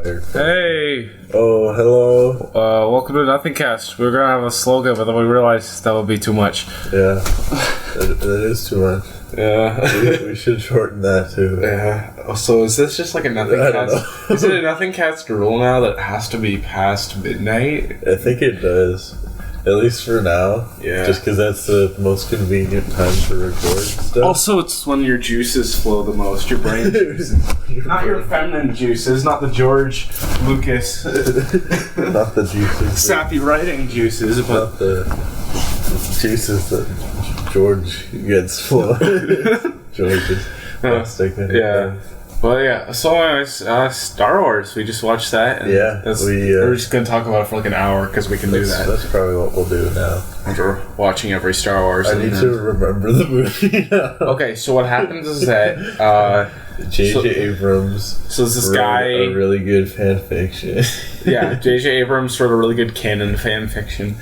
tired. Hey! Oh, hello. Welcome to Nothing Cast. We were gonna have a slogan, but then we realized that would be too much. Yeah, that is too much. Yeah. we should shorten that too. Yeah. So is this just like a Nothing I don't Cast? know. Is it a Nothing Cast rule now that it has to be past midnight? I think it does. At least for now. Yeah. Just because that's the most convenient time to record stuff. Also, it's when your juices flow the most. Your brain juices. Not your feminine juices, not the George Lucas. Not the juices. Sappy writing juices, but. Not the juices that George gets full of. George is plastic. Yeah. Well, yeah. So, anyways, Star Wars. We just watched that. And Yeah. we're just gonna talk about it for like an hour because we can do that. That's probably what we'll do now. After watching every Star Wars. I need to remember the movie now. Okay, so what happens is that J.J. Abrams. So there's this guy. A really good fan fiction. Yeah, J.J. Abrams wrote a really good canon fan fiction.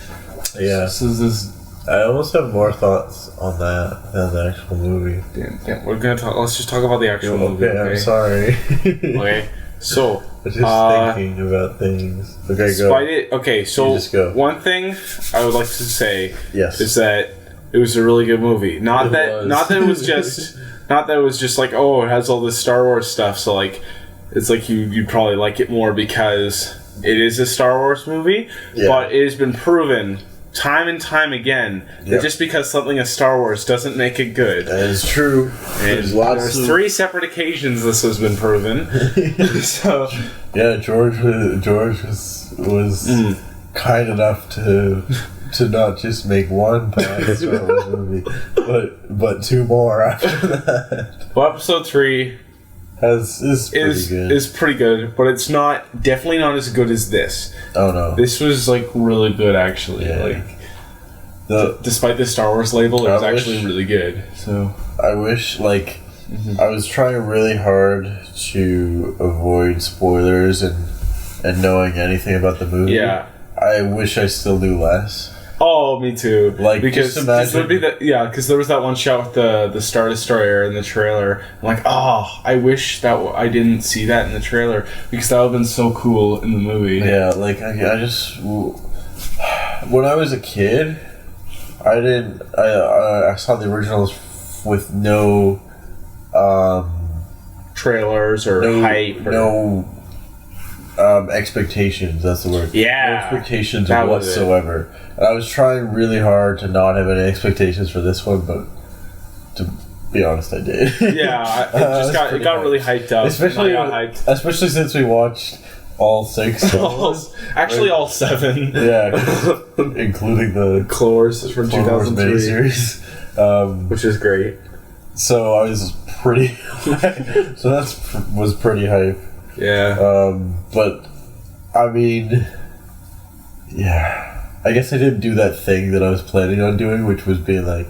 Yeah. So this. I almost have more thoughts on that than the actual movie. Yeah, we're gonna talk. Let's just talk about the actual movie. Okay, I'm sorry. Okay, so. I'm just thinking about things. Okay, go. Okay, so just go. One thing I would like to say Yes. is that it was a really good movie. Not that it was just like, oh, it has all this Star Wars stuff, so like it's like you'd probably like it more because it is a Star Wars movie, but it has been proven time and time again that just because something is Star Wars doesn't make it good. That is true. There's three separate occasions this has been proven. So yeah, George was kind enough to not just make one bad Star Wars movie, but two more after that. Well, episode 3 is pretty good, but it's definitely not as good as this. Oh no, this was like really good actually. Yeah. Like despite the Star Wars label, it was actually really good. So I wish I was trying really hard to avoid spoilers and knowing anything about the movie. Yeah, I wish I still knew less. Oh, me too. Because there was that one shot with the Star Destroyer in the trailer. I'm like, I wish that I didn't see that in the trailer because that would have been so cool in the movie. Yeah, like I just when I was a kid, I saw the originals with no trailers or hype. No expectations. That's the word. Yeah, no expectations whatsoever. And I was trying really hard to not have any expectations for this one, but to be honest, I did. Yeah, it got really hyped up. Especially since we watched all 6. Actually, all 7. Yeah, including the Clone Wars from 2003 series, which is great. So I was pretty. So that was pretty hype. Yeah. But I mean, yeah. I guess I didn't do that thing that I was planning on doing, which was being like,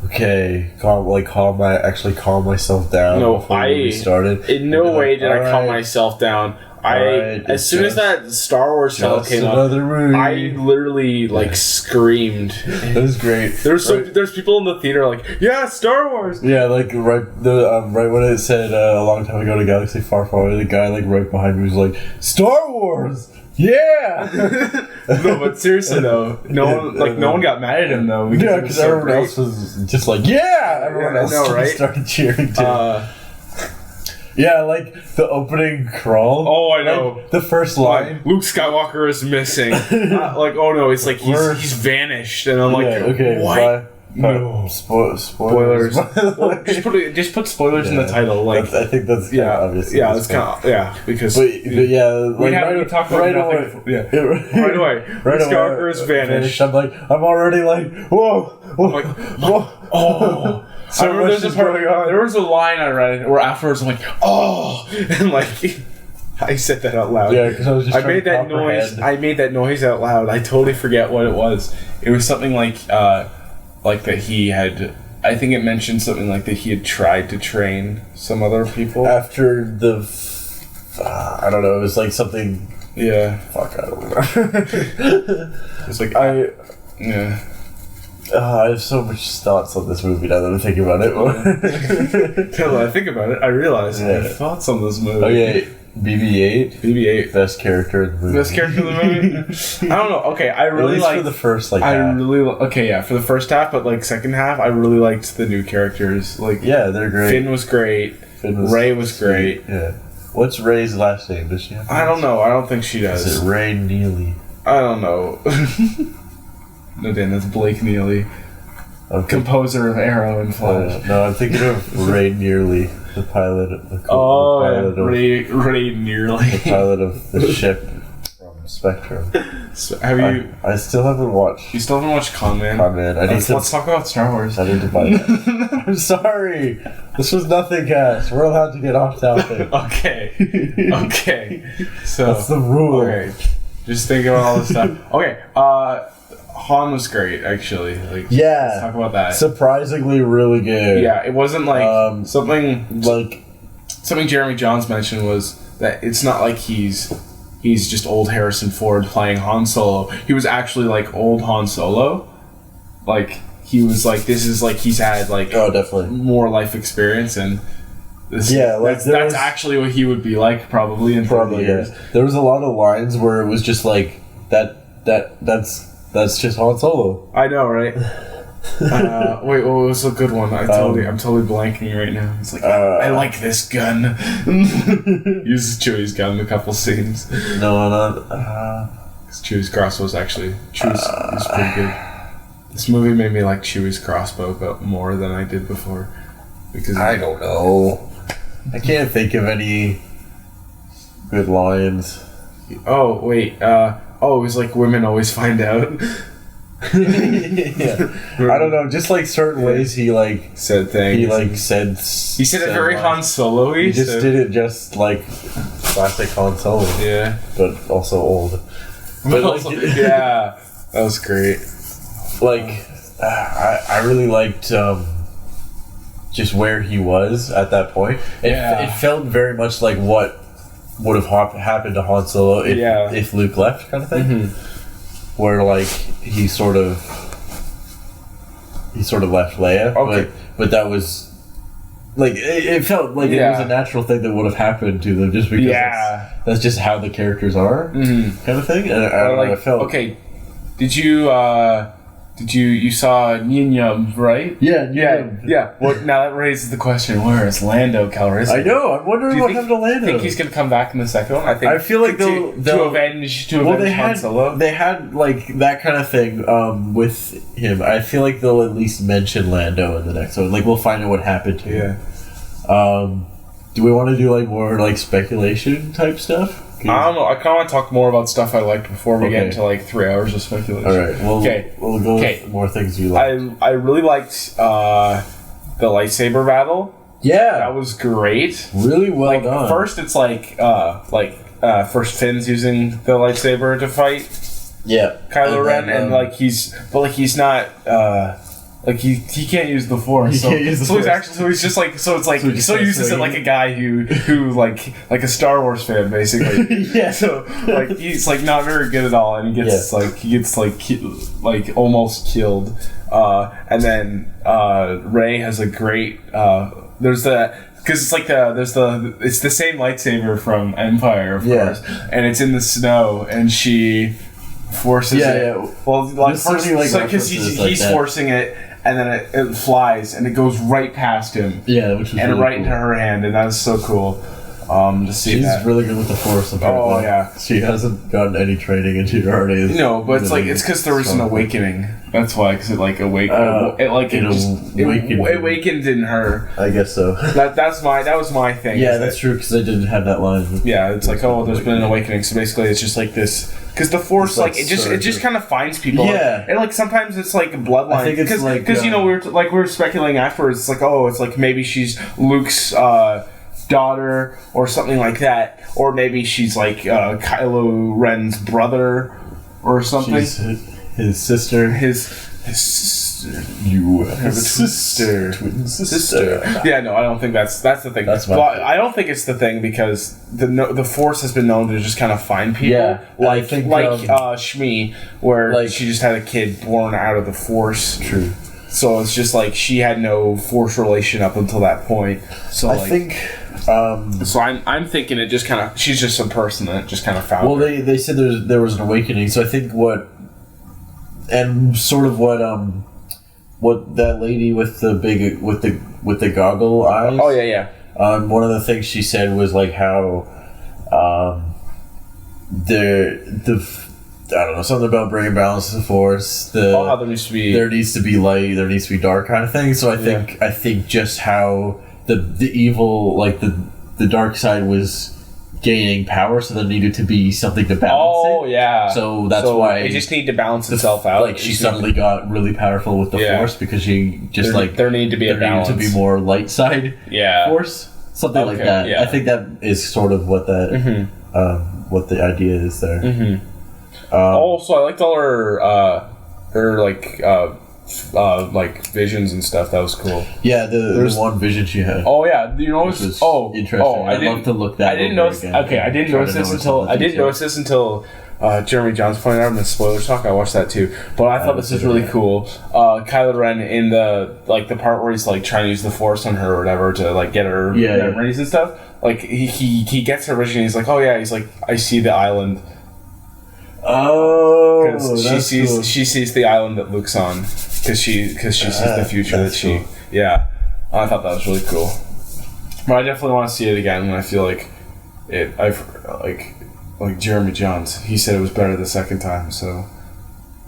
okay, calm myself down. No, before the movie started. In no way did I calm myself down. As soon as that Star Wars title came up, I literally screamed. It was great. There's people in the theater like, yeah, Star Wars. Yeah, right when it said a long time ago to Galaxy Far Far Away, the guy right behind me was like, Star Wars. Yeah. No, but seriously though, no one got mad at him though. Because everyone else was just like, yeah. Everyone else started cheering too. Yeah, like the opening crawl. Oh, I know. The first line. Luke Skywalker is missing. Oh no, it's like he's vanished, and I'm like, okay, what? No spoilers. Well, just put spoilers in the title. Like I think that's obvious. Yeah, it's kind of because. But yeah, we talked about right away. Yeah, right away. Luke Skywalker is vanished. I'm already like, whoa. I'm like, oh. So there was a line I read where afterwards I'm like, oh, and like I said that out loud. Yeah, because I was just trying to comprehend. I made that noise out loud. I totally forget what it was. It was something like that he had. I think it mentioned something like that he had tried to train some other people after the. I don't know. It was like something. Yeah. Fuck. I don't remember. It's like yeah. I have so much thoughts on this movie now that I'm thinking about it. When I think about it, I realize I have thoughts on this movie. Okay, BB-8. BB-8. Best character in the movie. Best character in the movie? I don't know. Okay, I really like... for the first, half. Okay, yeah, for the first half, but, second half, I really liked the new characters. Yeah, they're great. Finn was great. Rey was great. Yeah. What's Rey's last name? Does she have I don't know. I don't think she does. Is it Ray Neely? I don't know. No, Dan, that's Blake Neely. Okay. Composer of Arrow and Flash. No, I'm thinking of Ray Nearly, the pilot. Ray Nearly. The pilot of the ship from Spectrum. So, have you... I still haven't watched... You still haven't watched Con Man? Con Man. Let's talk about Star Wars. I need to buy that. I'm sorry. This was nothing, guys. We're allowed to get off topic. Okay. So... That's the rule. Okay. Just think about all this stuff. Okay, Han was great, actually. Yeah. Let's talk about that. Surprisingly really good. Yeah, it wasn't something Jeremy Johns mentioned was that it's not like he's just old Harrison Ford playing Han Solo. He was actually old Han Solo. He was this is he's had oh, definitely more life experience and that's actually what he would be like probably in 30 years. Yeah. There was a lot of lines where it was just that's just Han Solo. I know, right? Wait, what was a good one? I'm totally blanking right now. It's I like this gun. Uses Chewie's gun in a couple scenes. No. Chewie's crossbow was actually was pretty good. This movie made me like Chewie's crossbow, but more than I did before. Because I don't know. I can't think of any good lines. Oh wait. It was women always find out. Yeah. I don't know, just certain ways he said things. He said it very Han Solo-y. He just did it just classic Han Solo. Yeah. But also old. But yeah. That was great. I really liked just where he was at that point. It felt very much like what would have happened to Han Solo if Luke left, kind of thing. Mm-hmm. Where he sort of left Leia, okay. but that was it felt like it was a natural thing that would have happened to them just because that's just how the characters are, kind of thing. And I felt okay. Did you saw Yin Yum, right? Yeah. Well, now that raises the question: where is Lando Calrissian? I know. I'm wondering what happened to Lando. I think he's going to come back in the second one. I feel like to avenge Han Solo. They had that kind of thing with him. I feel like they'll at least mention Lando in the next one. We'll find out what happened to him. Do we want to do more speculation type stuff? I don't know. I kind of want to talk more about stuff I liked before we get into 3 hours of speculation. All right. We'll go with more things you like. I really liked the lightsaber battle. Yeah, that was great. Really well done. First, it's first Finn's using the lightsaber to fight. Yeah, Kylo Ren, and he's not. He can't use the Force, so he's just so uses it like a guy who like a Star Wars fan basically. Yeah. So he's not very good at all, and he gets almost killed. And then Rey has a great there's the. Because it's the same lightsaber from Empire, of course, and it's in the snow, and she forces it. Yeah. Well, because he's forcing it, and then it flies, and it goes right past him. Yeah, which is and really right cool. into her hand, and that was so cool. To see She's that. really good with the Force. Apparently. Oh yeah, she hasn't gotten any training, and she already is. No, but it's because there was an awakening. That's why, because it awakened. It awakened in her. I guess so. That was my thing. Yeah, that's true, because I didn't have that line. Yeah, it's there's been an awakening. So basically, it's just this. Because the Force, it just kind of finds people. Yeah, and sometimes it's a bloodline. I think it's because we were speculating afterwards. It's maybe she's Luke's daughter or something like that, or maybe she's Kylo Ren's brother or something. She's his sister. His sister. You have a twin sister. Yeah, no, I don't think that's the thing. That's I don't think it's the thing because the Force has been known to just kind of find people. Yeah, Shmi, where she just had a kid born out of the Force. True. So it's just she had no Force relation up until that point. So I think So I'm thinking it just kind of she's just some person that just kind of found. Well, they said there was an awakening. So I think what that lady with the big with the goggle eyes. Oh yeah. One of the things she said was like how I don't know, something about bringing balance to the Force. How there needs to be light, there needs to be dark kind of thing. So I think just how the evil, like the dark side was gaining power, so there needed to be something to balance it. Oh yeah. So that's why it just needed to balance itself out. Like she suddenly got really powerful with the Force because she just there needed to be a balance. Needed to be more light side Force, something like that. Yeah. I think that is sort of what that what the idea is there. Mm-hmm. Also, I liked all her like visions and stuff. That was cool. Yeah, there's one vision she had. Oh yeah, you know, interesting. I'd love to look that. I didn't notice. Again. Okay, I didn't notice this until Jeremy Johns pointed out in the spoilers talk. I watched that too, but I thought this was really cool. Kylo Ren in the part where he's like trying to use the Force on her or whatever to like get her memories and stuff. Like he gets her vision. He's like, oh yeah. He's like, I see the island. Oh, because she sees the island that Luke's on because she sees the future that she cool. Yeah, I thought that was really cool. But I definitely want to see it again, and I feel like it. Like Jeremy Johns, he said it was better the second time, so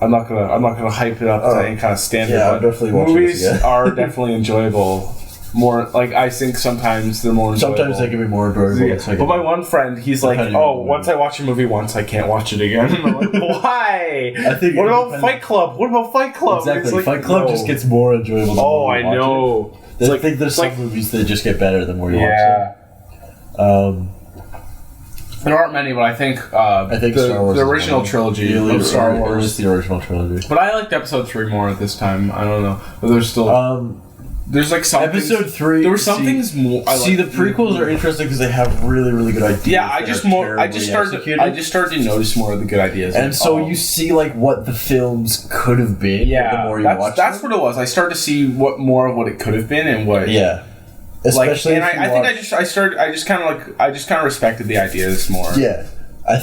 I'm not gonna hype it up to any kind of standard. Yeah, I'm definitely watching movies this again. Are definitely enjoyable. More like I think sometimes they're more enjoyable. Sometimes they can be more enjoyable. Yeah. But my one friend, he's like, once I watch a movie once, I can't watch it again. And I'm like, why? What about Fight Club? Exactly. Like, Fight Club just gets more enjoyable. Oh, I know. I think there's some movies that just get better the more you watch them. There aren't many, but I think Star Wars the original trilogy of Star Wars is the original trilogy. But I liked Episode 3 more at this time. I don't know, but there's still there's like some Episode 3. There were some things more. The prequels are interesting because they have really, really good ideas. Yeah, I just started to notice more of the good ideas, and so you see like what the films could have been. Yeah, the more you watch that's what it was. I started to see more of what it could have been and what. Yeah. Especially, I just kind of respected the ideas more. Yeah, I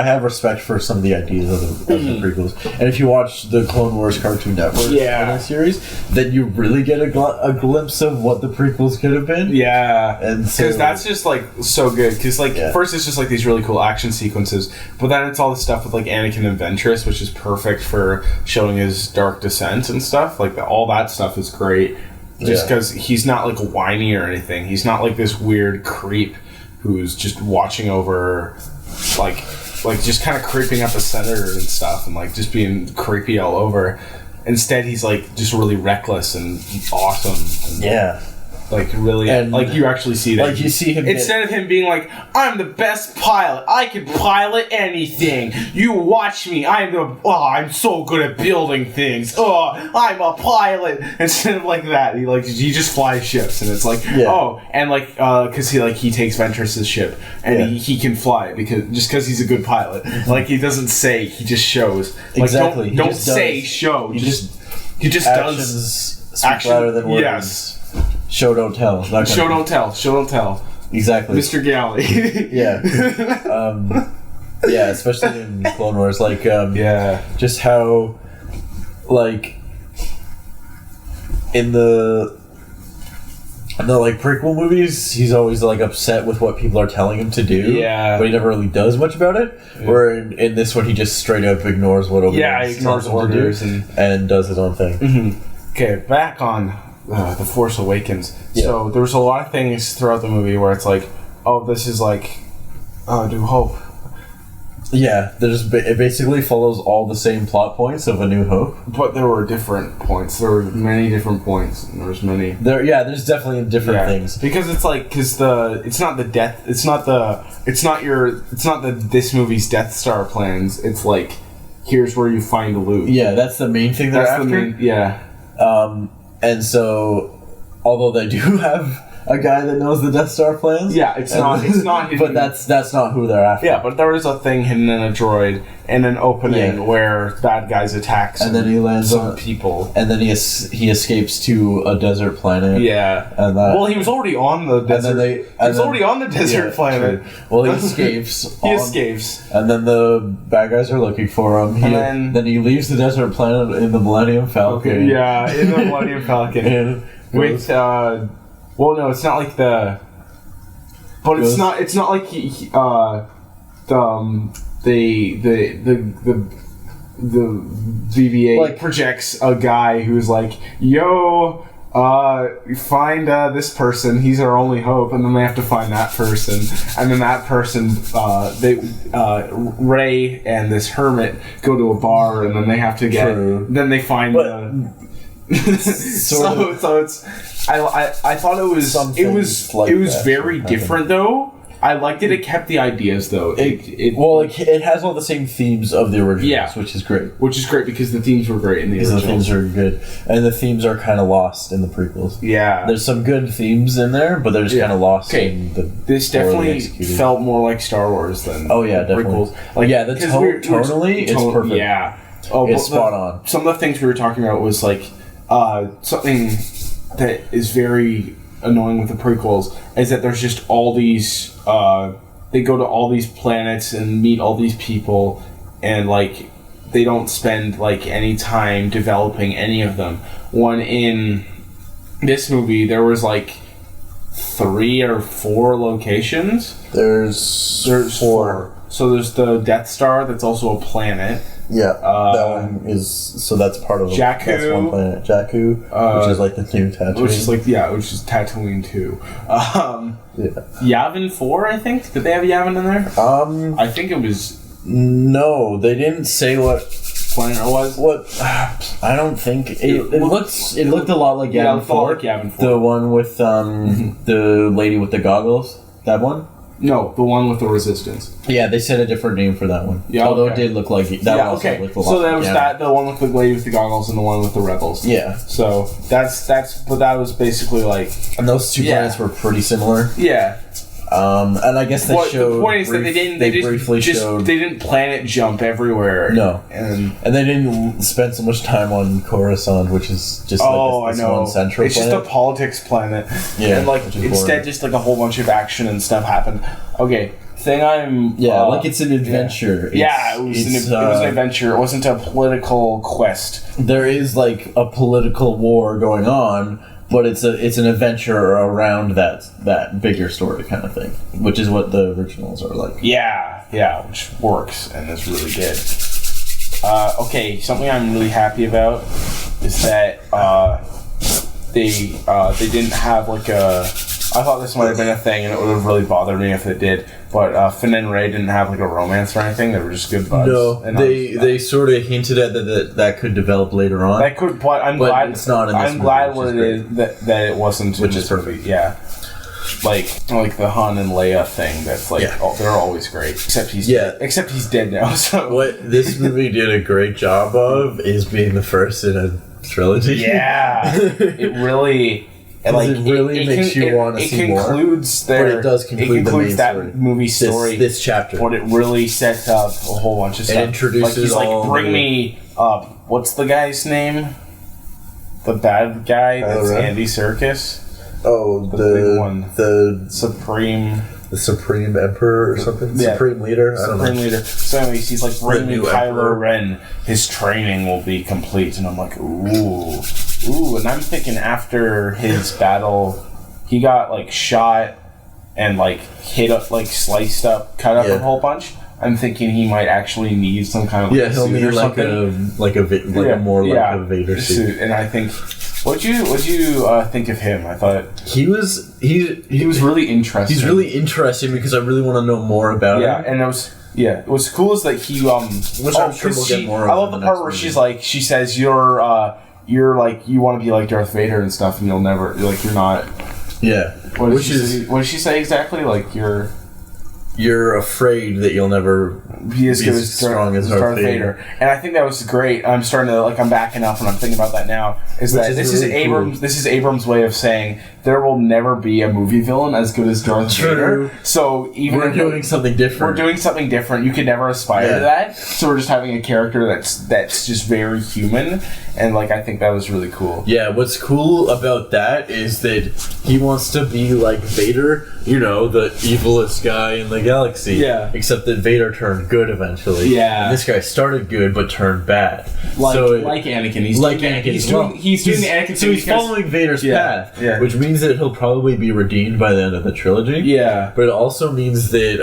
have respect for some of the ideas of the prequels, and if you watch the Clone Wars Cartoon Network series, then you really get a glimpse of what the prequels could have been. Yeah, and because that's just like so good. Because first it's just like these really cool action sequences, but then it's all the stuff with like Anakin and Ventress, which is perfect for showing his dark descent and stuff. Like all that stuff is great. Just because he's not like whiny or anything. He's not like this weird creep who's just watching over, like just kind of creeping up the senator and stuff, and like just being creepy all over. Instead, he's like just really reckless and awesome. And, like really, and like you actually see that. Like you see him instead of him being like, "I'm the best pilot. I can pilot anything. You watch me. I'm so good at building things. I'm a pilot." Instead of like that, he just flies ships, and it's like because he takes Ventress's ship and he can fly because he's a good pilot. Like he doesn't say, he just shows. Like, exactly. Don't say show. He just does. Speak louder than words. Yes. Show don't tell. Show don't tell. Exactly. Mr. Galley. Yeah. Especially in Clone Wars, just how, like, in the prequel movies, he's always like upset with what people are telling him to do. Yeah. But he never really does much about it. Yeah. Where in this one, he just straight up ignores what he ignores orders and does his own thing. Mm-hmm. Okay, back on The Force Awakens. Yeah. So there was a lot of things throughout the movie where it's like, oh, this is like, New Hope. Yeah, it basically follows all the same plot points of A New Hope. But there were different points. There were many different points. And there was many. There's definitely different things. Because it's like, it's not this movie's Death Star plans. It's like, here's where you find Luke. Yeah, that's the main thing they're after. Yeah. And so, although they do have a guy that knows the Death Star plans. Yeah, it's not hidden. But that's not who they're after. Yeah, but there is a thing hidden in a droid in an opening where bad guys attack some, and then he lands some on people. And then he escapes to a desert planet. Yeah. And well, he was already on the desert. He was already on the desert planet. True. Well, he escapes. He escapes. And then the bad guys are looking for him. Then he leaves the desert planet in the Millennium Falcon. Okay, yeah, in the Millennium Falcon. With well, no, it's not like the. But it's not like the VBA like projects a guy who's like, yo, find this person, he's our only hope, and then they have to find that person, and then that person, Ray and this hermit go to a bar, and then they have to get, then they find so it's I thought it was very different though. I liked it. It kept the ideas though. It has all the same themes of the originals, which is great. Which is great because the themes were great in the originals. The themes are good, and the themes are kind of lost in the prequels. Yeah, there's some good themes in there, but they're just kind of lost. In the this definitely felt more like Star Wars than definitely. Prequels. Like tonally, it's perfect. Yeah, it's spot on. Some of the things we were talking about was like something that is very annoying with the prequels is that there's just all these they go to all these planets and meet all these people, and like they don't spend like any time developing any of them. One in this movie there was like 3 or 4 locations. There's 4. So there's the Death Star that's also a planet. Yeah, that one is, so that's part of Jakku. That's one planet. Jakku, which is like the new Tatooine. Which is Tatooine 2. Yavin 4, I think? Did they have Yavin in there? I think it was... No, they didn't say what planet it was. What? I don't think... It looked a lot like Yavin 4. Like Yavin 4. The one with the lady with the goggles. That one? No, the one with the Resistance. Yeah, they said a different name for that one. Yeah, although it did look like that. Yeah, okay. So that was the one with the lady with the goggles and the one with the rebels. Yeah. So that's but that was basically like. And those 2 planets were pretty similar. Yeah. And I guess they showed. The point is that they didn't planet jump everywhere. No, and they didn't spend so much time on Coruscant, which is just like this one central. It's just a politics planet. Yeah, and like instead, just like a whole bunch of action and stuff happened. Okay, thing I'm like it's an adventure. It was an adventure. It wasn't a political quest. There is like a political war going on. But it's an adventure around that bigger story kind of thing, which is what the originals are like. Yeah, which works and is really good. Okay, something I'm really happy about is that they didn't have like a. I thought this might have been a thing, and it would have really bothered me if it did. But Finn and Rey didn't have like a romance or anything. They were just good buds. No, and they sort of hinted at that could develop later on. That could, but I'm glad it's not. In this I'm glad what it is that it wasn't. Which is perfect. Yeah, like the Han and Leia thing. That's like they're always great. Except he's dead now. So what this movie did a great job of is being the first in a trilogy. Yeah, it really. It really makes you want to see more. But it does conclude that movie story. This chapter. But it really sets up a whole bunch of stuff. It introduces bring me up. What's the guy's name? The bad guy that's Andy Serkis. Oh, the big one. The Supreme Emperor or something? Yeah. Supreme Leader? I don't know. Supreme Leader. So anyways, he's like, bring me Kylo Ren. His training will be complete. And I'm like, ooh. And I'm thinking after his battle, he got like shot and like hit up, like sliced up, cut up a whole bunch. I'm thinking he might actually need some kind of he'll need like a Vader suit. And I think, what'd you think of him? I thought he was really interesting. He's really interesting because I really want to know more about him. Yeah, and it was cool is that he which I'm sure we'll get more of. I love the part where she says you're like you want to be like Darth Vader and stuff, and you'll never you're not. Yeah. What did she say exactly? Like you're you're afraid that you'll never be as strong as Darth Vader. And I think that was great. I'm starting to I'm backing up and I'm thinking about that now. This is Abrams' way of saying there will never be a movie villain as good as Darth Vader. So even we're doing something different. We're doing something different. You could never aspire to that. So we're just having a character that's just very human, and I think that was really cool. Yeah, what's cool about that is that he wants to be like Vader, the evilest guy in the galaxy. Yeah. Except that Vader turned good eventually. Yeah. And this guy started good but turned bad. Like Anakin. He's doing the Anakin. So he's following Vader's path, which means that he'll probably be redeemed by the end of the trilogy. Yeah. But it also means that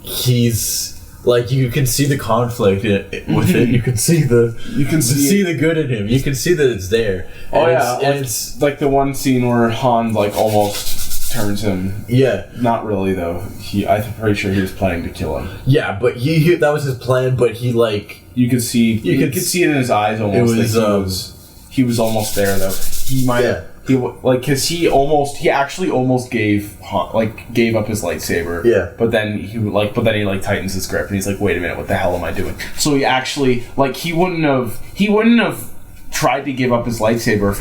he's you can see the conflict with it. You can see the the good in him. You can see that it's there. It's like the one scene where Han almost turns him. Yeah. Not really though. I'm pretty sure he was planning to kill him. Yeah, but he that was his plan. But he you could see it in his eyes almost. He was almost there though. He might have. Because he actually almost gave up his lightsaber. Yeah. But then he tightens his grip and he's like, wait a minute, what the hell am I doing? So he actually he wouldn't have tried to give up his lightsaber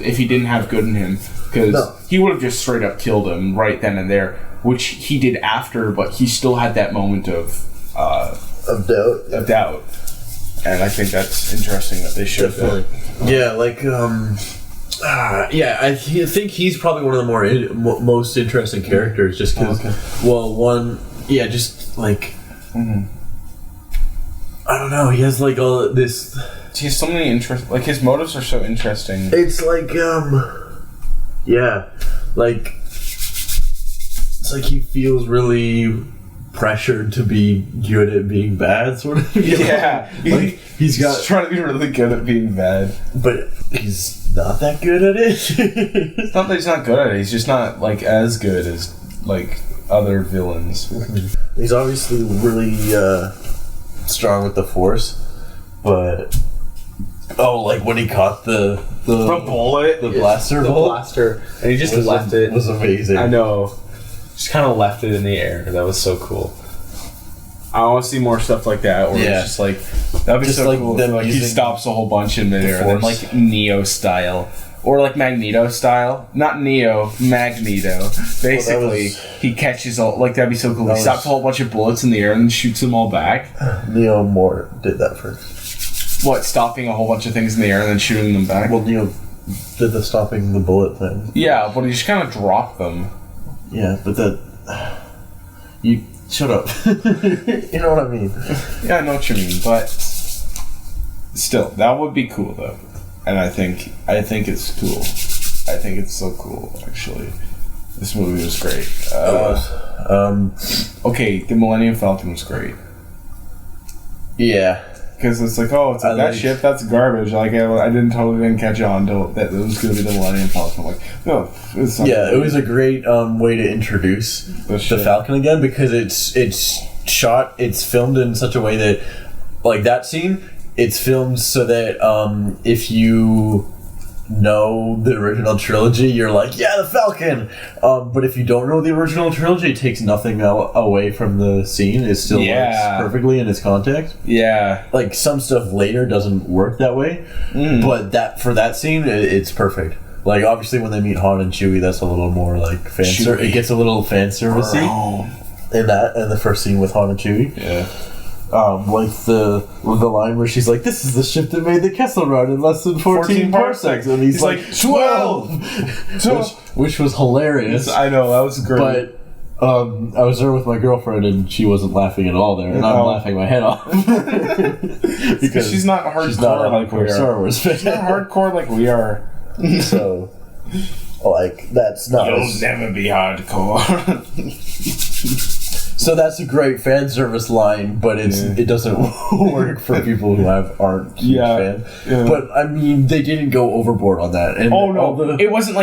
if he didn't have good in him, because he would have just straight up killed him right then and there, which he did after, but he still had that moment of doubt. And I think that's interesting that they showed that. Yeah, I think he's probably one of the most interesting characters, just because. I don't know. He has all this. He has so many interests. His motives are so interesting. It's it's he feels really pressured to be good at being bad, sort of. Yeah, he's trying to be really good at being bad, but he's not that good at it. It's not that he's not good at it. He's just not as good as other villains. He's obviously really strong with the Force, but when he caught the bullet, the blaster bolt, and he just left it. Was amazing. I know. Just kind of left it in the air. That was so cool. I want to see more stuff like that. Or it's just that'd be just so cool. He stops a whole bunch in midair, and then Neo style, or Magneto style. Not Neo, Magneto. Basically, he catches all. That'd be so cool. He stops a whole bunch of bullets in the air and then shoots them all back. Neo more did that first. What? Stopping a whole bunch of things in the air and then shooting them back? Well, Neo did the stopping the bullet thing. Yeah, but he just kind of dropped them. Yeah, but you shut up. You know what I mean? Yeah, I know what you mean, but still, that would be cool though, and I think it's cool. I think it's so cool. Actually, this movie was great. Okay, the Millennium Falcon was great. Yeah. Because it's that ship, that's garbage. I didn't catch on until that it was going to be the Millennium Falcon. It was a great way to introduce the Falcon again, because it's filmed in such a way that, that scene, it's filmed so that if you know the original trilogy, you're the Falcon. But if you don't know the original trilogy, it takes nothing away from the scene. It still works perfectly in its context. Yeah. Some stuff later doesn't work that way, but for that scene, it's perfect. Obviously when they meet Han and Chewie, that's a little more fan service. It gets a little fan servicey in the first scene with Han and Chewie. Yeah. The line where she's this is the ship that made the Kessel Run in less than 14 parsecs, and he's 12! which was hilarious. I know, that was great. But I was there with my girlfriend, and she wasn't laughing at all there, and I'm laughing my head off. Because she's not hardcore like we are. Star Wars fan. She's not hardcore like we are. So, that's not... You'll never be hardcore. So that's a great fan service line, but it doesn't work for people who aren't huge fans. Yeah. But I mean, they didn't go overboard on that. And it wasn't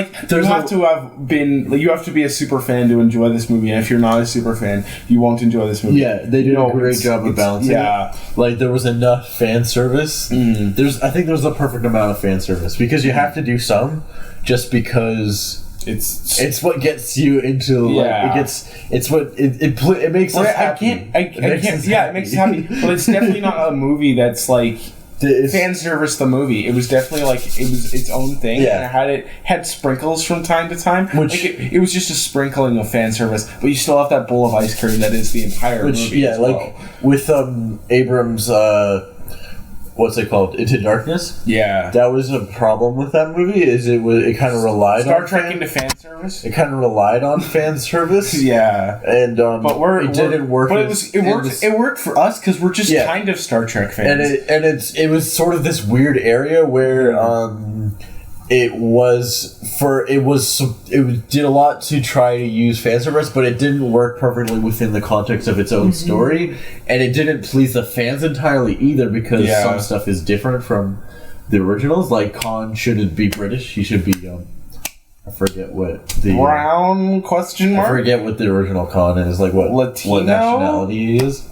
you have to be a super fan to enjoy this movie, and if you're not a super fan, you won't enjoy this movie. Yeah, they did a great job of balancing. Yeah, there was enough fan service. I think there was the perfect amount of fan service, because you have to do some just because It's what gets you into it makes us happy. It makes us happy. But it's definitely not a movie that's like fan service. The movie, it was definitely like it was its own thing, and it had sprinkles from time to time. Which it was just a sprinkling of fan service, but you still have that bowl of ice cream that is the entire movie. Yeah, like with Abrams. What's it called? Into Darkness? Yeah. That was a problem with that movie, is it kind of relied Star Trek into fan service? It kind of relied on fan service. Yeah. And it didn't work. But it worked for us because we're just kind of Star Trek fans. And it was sort of this weird area where it did a lot to try to use fan service, but it didn't work perfectly within the context of its own story, and it didn't please the fans entirely either, because some stuff is different from the originals. Like, Khan shouldn't be British; he should be I forget what the brown question mark. I forget what the original Khan is. Like what nationality he is.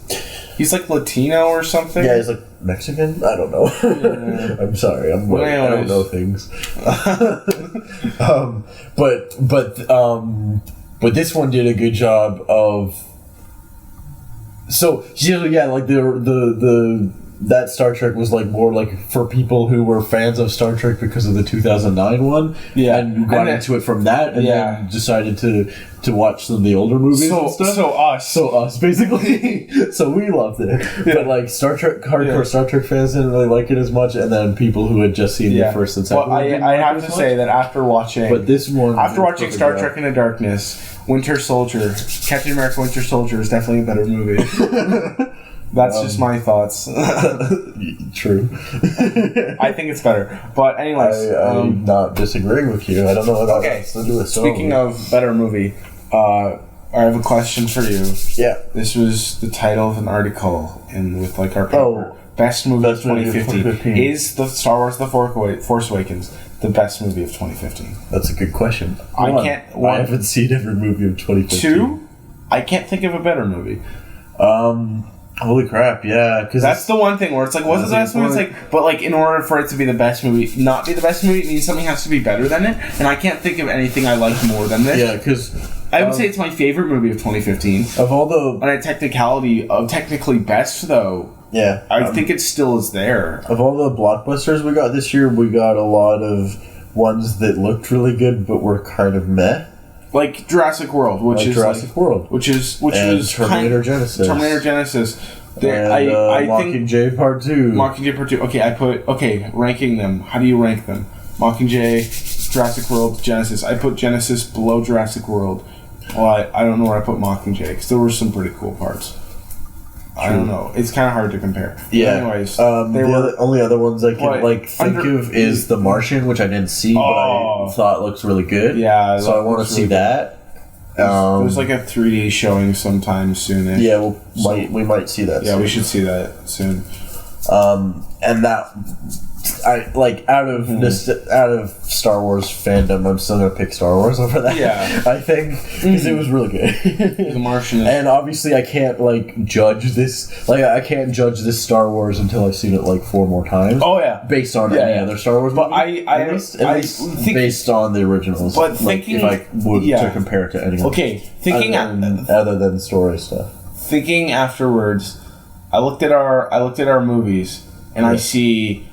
He's like Latino or something. Yeah, he's like Mexican. I don't know. Yeah. I'm sorry. I don't know things. But this one did a good job of. So yeah, like the that Star Trek was like more like for people who were fans of Star Trek because of the 2009 one. Yeah, and you got into it from that, and then decided to watch some of the older movies and stuff. So us basically. So we loved it, but like Star Trek hardcore Star Trek fans didn't really like it as much, and then people who had just seen the first and second. Well, I have to say that after watching Star Trek Into Darkness, Captain America: Winter Soldier is definitely a better movie. That's just my thoughts. True. I think it's better. But anyways... I'm not disagreeing with you. I don't know what that has to do with Star Wars. Speaking of better movie, I have a question for you. Yeah. This was the title of an article with like our paper. Best movie of 2015. Is the Star Wars The Force Awakens the best movie of 2015? That's a good question. I haven't seen every movie of 2015. 2, I can't think of a better movie. Holy crap, yeah. Cause that's the one thing where it's like, what's the best movie? It's like, but like, in order for it to be the best movie, not be the best movie, it means something has to be better than it. And I can't think of anything I like more than this. Yeah, because I would say it's my favorite movie of 2015. Of all the... On a technicality of technically best, though, yeah, I think it still is there. Of all the blockbusters we got this year, we got a lot of ones that looked really good, but were kind of meh. Like Jurassic World, which is Terminator Genesis. Terminator Genesis. Mockingjay Part 2. Mockingjay Part 2. Okay, ranking them. How do you rank them? Mockingjay, Jurassic World, Genesis. I put Genesis below Jurassic World. Well, I don't know where I put Mockingjay, because there were some pretty cool parts. I don't know. It's kind of hard to compare. Yeah. Anyways, the only other ones I can think of is The Martian, which I didn't see, but I thought looks really good. Yeah, so I want to see that. There's like a 3D showing sometime soon. Yeah, we might see that. Yeah, we should see that soon. And that, out of Star Wars fandom, I'm still gonna pick Star Wars over that. Yeah, I think because it was really good. The Martian, and obviously I can't judge this. I can't judge this Star Wars until I've seen it 4 more times. Oh yeah, based on any other Star Wars movie. But at least based on the originals. But thinking, if I would to compare it to anyone. Okay, thinking other than story stuff. Thinking afterwards, I looked at our movies, and I see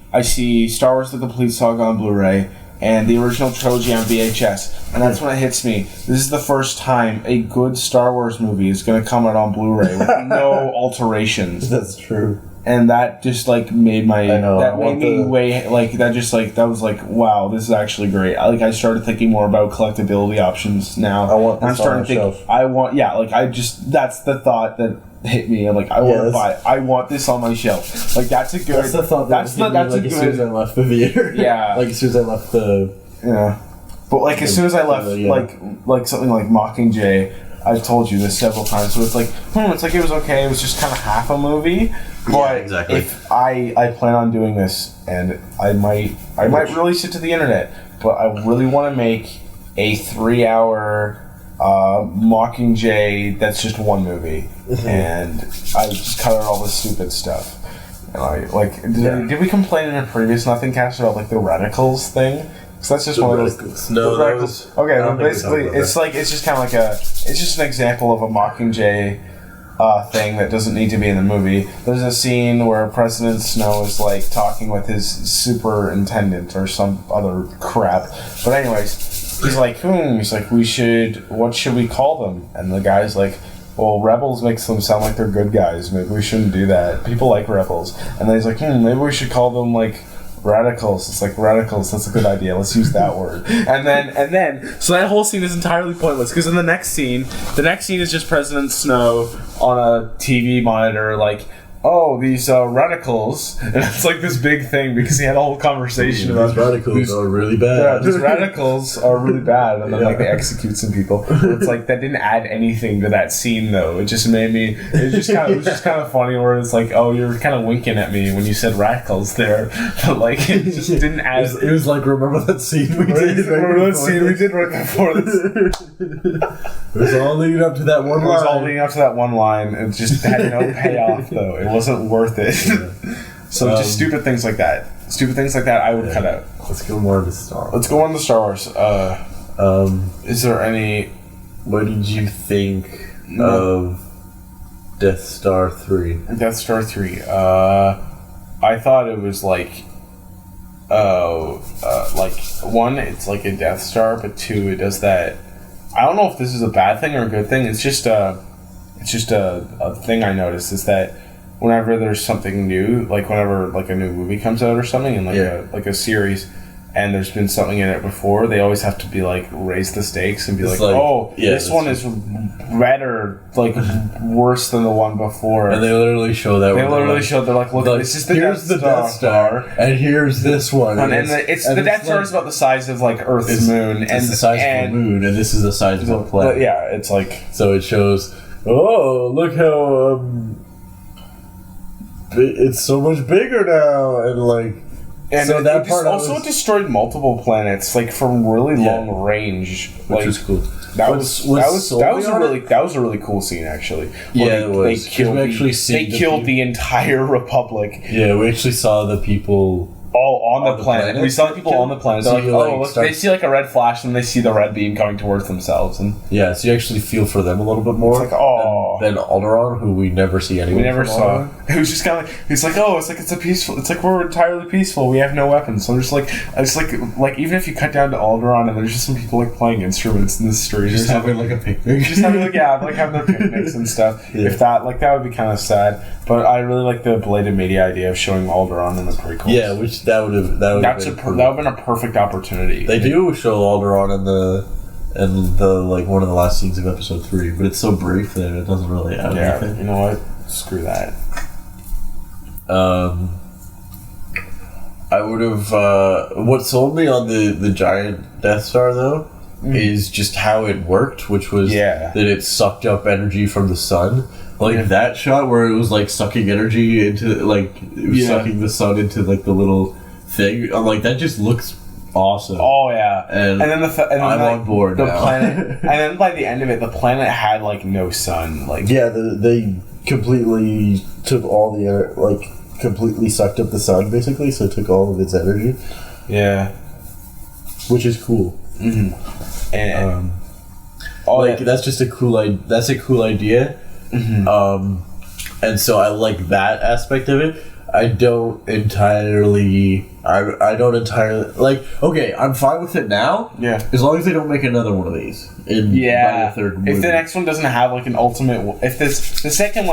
Star Wars: The Complete Saga on Blu-ray and the original trilogy on VHS, and that's when it hits me. This is the first time a good Star Wars movie is going to come out on Blu-ray with no alterations. That's true. And that just made my that was wow, this is actually great. I started thinking more about collectability options now. I want this on my shelf. That's the thought that hit me. I'm like, I want to buy it. I want this on my shelf. That's a good. That's the thought. That's a good. As soon as I left the theater. Yeah. As soon as I left the. Yeah. But as soon as I left, something like Mockingjay, I've told you this several times. So it's it was okay. It was just kind of half a movie. But exactly. If I plan on doing this, and I might release it to the internet, but I really want to make a 3-hour Mockingjay that's just one movie, and I just cut out all the stupid stuff. And did we complain in a previous Nothing Cast about the Radicals thing? So that's just one of those. No, that was okay. Then basically, it's just kind of like it's just an example of a Mockingjay thing that doesn't need to be in the movie. There's a scene where President Snow is like talking with his superintendent or some other crap. But anyways, he's like, what should we call them? And the guy's like, well, rebels makes them sound like they're good guys. Maybe we shouldn't do that. People like rebels. And then he's like, maybe we should call them like radicals. It's like radicals. That's a good idea. Let's use that word. And then, so that whole scene is entirely pointless because in the next scene is just President Snow on a TV monitor, like, oh, these radicals, and it's like this big thing because he had a whole conversation about these radicals are really bad. Yeah, these radicals are really bad, and then like they execute some people. It's like that didn't add anything to that scene though. It just made me. It was just kind of funny where it's like, oh, you're kind of winking at me when you said radicals there, but like it just didn't add. It was like, remember that scene we did? Remember that scene we did right before this? It was all leading up to that one line. It was all leading up to that one line. It just had no payoff though. It wasn't worth it. Yeah. So just stupid things like that. I would cut out. Let's go more into Star Wars. Let's go on to Star Wars. Is there any... What did you think of Death Star 3? Death Star 3. I thought it was like... one, it's like a Death Star, but two, it does that... I don't know if this is a bad thing or a good thing. It's just a thing I noticed is that whenever there's something new, like whenever like a new movie comes out or something, and like a series, and there's been something in it before, they always have to be like raise the stakes and be like, this one is better, like worse than the one before. And they literally show that. They're like, look, this is the Death Star, and here's this one, and the Death Star is about the size of like Earth's moon, and it's the size of the moon, and this is the size of a planet. But yeah, it's like so it shows. Oh, look how it's so much bigger now, and like, and so that part also destroyed multiple planets, like from really long range, which was cool. That was a really cool scene, actually. Yeah, it was. They killed the entire Republic. Yeah, we actually saw the people. On the planet. We saw people on the planet. They're look, they see like a red flash and they see the red beam coming towards themselves. And yeah, so you actually feel for them a little bit more. It's like, than Alderaan, who we never see anyone. We never saw. It was just kind of like, he's like, it's a peaceful. It's like we're entirely peaceful. We have no weapons. So it's like even if you cut down to Alderaan and there's just some people like playing instruments in the street, just having like a picnic, just having like having their picnics and stuff. Yeah. If that would be kind of sad. But I really like the belated media idea of showing Alderaan in the prequels. Yeah, which that would have been a perfect opportunity. They do show Alderaan in the like one of the last scenes of episode 3, but it's so brief that it doesn't really add anything. You know what? Screw that. I would have what sold me on the giant Death Star though is just how it worked, which was that it sucked up energy from the sun. Like that shot where it was like sucking energy into like it was sucking the sun into like the little thing. I'm like, that just looks awesome. Oh yeah, and then I'm on board. The now. Planet, and then by the end of it, the planet had like no sun. Like they completely took all the completely sucked up the sun basically, so it took all of its energy. Yeah, which is cool. Mm-hmm. And that's just a cool idea. Mm-hmm. And so I like that aspect of it. I don't entirely like. Okay, I'm fine with it now. Yeah, as long as they don't make another one of these. By the third movie. If the next one doesn't have like an ultimate, if the second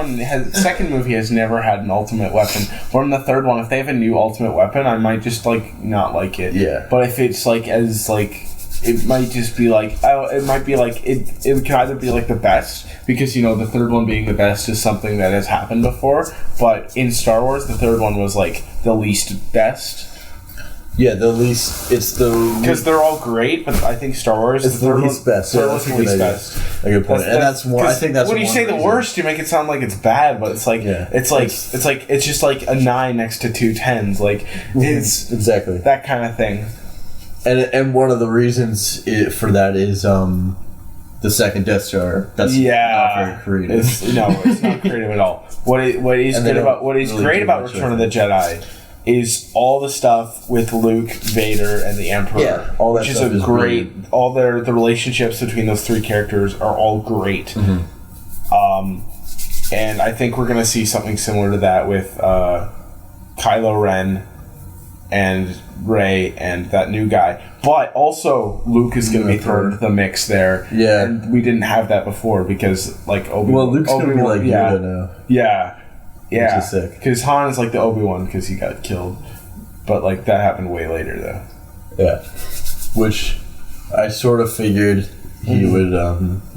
movie has never had an ultimate weapon, or in the third one, if they have a new ultimate weapon, I might just like not like it. Yeah, but if it's like as like. It might just be like it might be like it can either be like the best because the third one being the best is something that has happened before, but in Star Wars the third one was like the least best. Yeah, the least. It's the because they're all great, but I think Star Wars is the least best. Yeah, that's the least best. A good point, and that's more. I think that's when you say the worst, you make it sound like it's bad, but it's like it's just like a 9 next to 2 10s. Like it's exactly that kind of thing. And one of the reasons for that is the second Death Star. That's not very creative. It's not creative at all. What is great about Return of the Jedi is all the stuff with Luke, Vader, and the Emperor. Yeah, all that which stuff is is great. weird. All the relationships between those three characters are all great. Mm-hmm. And I think we're gonna see something similar to that with Kylo Ren and Rey and that new guy. But also Luke is going to be thrown into the mix there. Yeah. And we didn't have that before because like Obi-Wan. Well, Luke's going to be like Yoda now. Yeah. Yeah. Which is sick. Because Han is like the Obi-Wan because he got killed. But like that happened way later though. Yeah. Which I sort of figured he would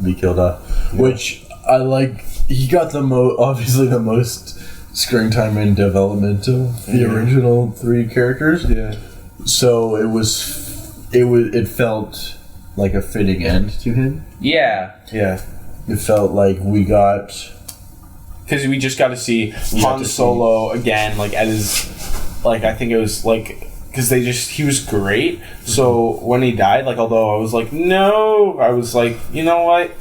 be killed off. Yeah. Which I like. He got obviously the most screen time in development of the original three characters. Yeah. So it felt like a fitting end to him. Yeah. Yeah. It felt like we got... Because we just got to see Han Solo again, like at his... Like, I think it was like... Because he was great. So when he died, like, although I was like, no, I was like, you know what?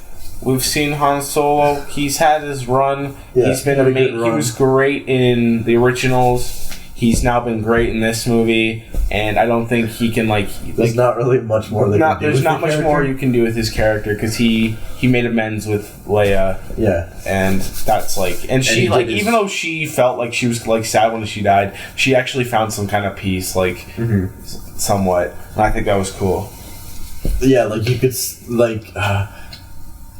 We've seen Han Solo. He's had his run. Yeah, he's been amazing. He was great in the originals. He's now been great in this movie, and I don't think he can There's not really much more. There's not much more you can do with his character because he made amends with Leia. Yeah, and that's and she even though she felt like she was sad when she died, she actually found some kind of peace, somewhat. And I think that was cool. Yeah, you could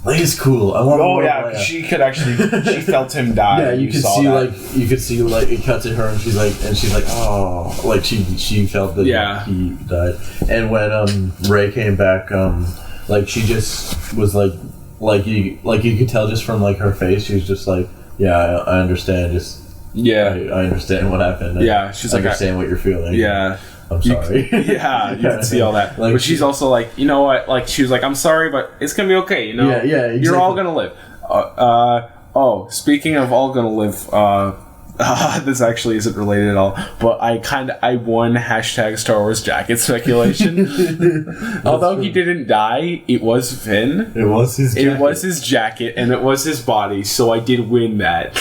Leia's cool. I want. Oh yeah, Leia. She could actually. She felt him die. Yeah, you could see it cut to her, and she's like, oh, she felt that he died. And when Rey came back, she just was you could tell just from her face, she was just like, yeah, I understand. I understand what happened. She's I understand what you're feeling. Yeah. I'm sorry. You can see all that. But she's also you know what? She was like, I'm sorry, but it's gonna be okay. You know. Yeah, exactly. You're all gonna live. Speaking of all gonna live, this actually isn't related at all. But I won # Star Wars jacket speculation. Although he didn't die, it was Finn. It was his jacket. It was his jacket, and it was his body. So I did win that.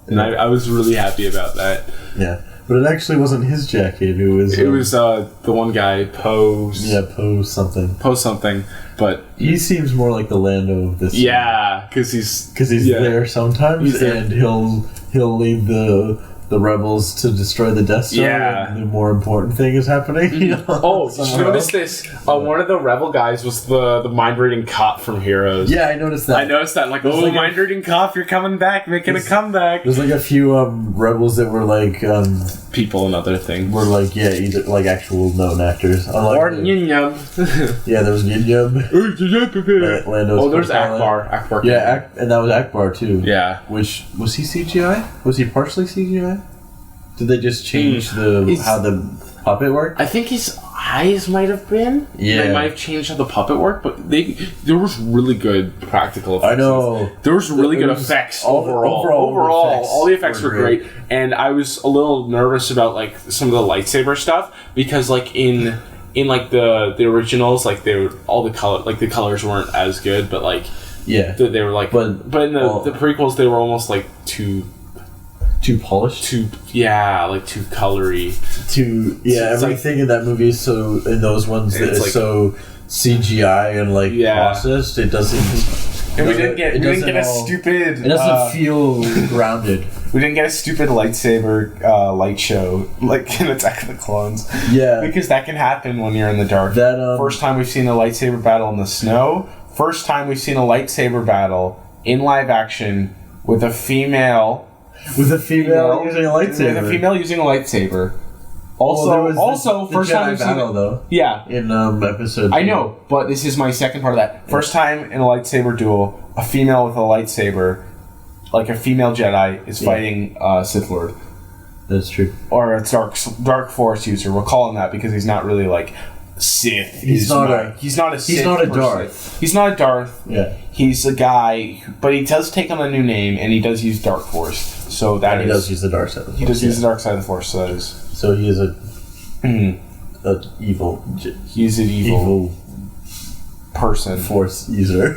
And I was really happy about that. Yeah. But it actually wasn't his jacket. It was the one guy, Poe. Yeah, Poe something. Poe something. But he seems more like the Lando of this. Yeah, because he's there sometimes, and he'll lead the rebels to destroy the Death Star. Yeah, and the more important thing is happening. Did you notice this? One of the rebel guys was the mind reading cop from Heroes. Yeah, I noticed that. Mind reading cop, you're coming back, making a comeback. There's a few rebels that were people and other things. Were either actual known actors. Or Yin Yum. Yeah, there was Yin Yum. Lando's there's Akbar. Yeah, and that was Akbar too. Yeah. Which was he CGI? Was he partially CGI? Did they just change how the puppet worked? I think his eyes might have been. Yeah. They might have changed how the puppet worked, but there was really good practical effects. I know. There was really good effects overall. All the effects were great. And I was a little nervous about some of the lightsaber stuff because in the originals, they were all the colors weren't as good, but they were but in the prequels they were almost too polished, too colory, everything in that movie is so in those ones that is so CGI and processed. It doesn't. And we didn't get a stupid. It doesn't feel grounded. We didn't get a stupid lightsaber light show in Attack of the Clones. Yeah, because that can happen when you're in the dark. First time we've seen a lightsaber battle in the snow. First time we've seen a lightsaber battle in live action with a female. Using a lightsaber. With a female using a lightsaber. Also, first time we've seen though. Yeah. In episode 2. I know, but this is my second part of that. First time in a lightsaber duel, a female with a lightsaber, a female Jedi, is fighting Sith Lord. That's true. Or a dark Force user. We'll call him that because he's not really Sith. He's not a Sith. He's not a Darth. He's not a Darth. Yeah. He's a guy, but he does take on a new name, and he does use Dark Force. So he does use the dark side of the Force. He does use the dark side of the Force. So that is. So he is a evil. He's an evil person. Force user.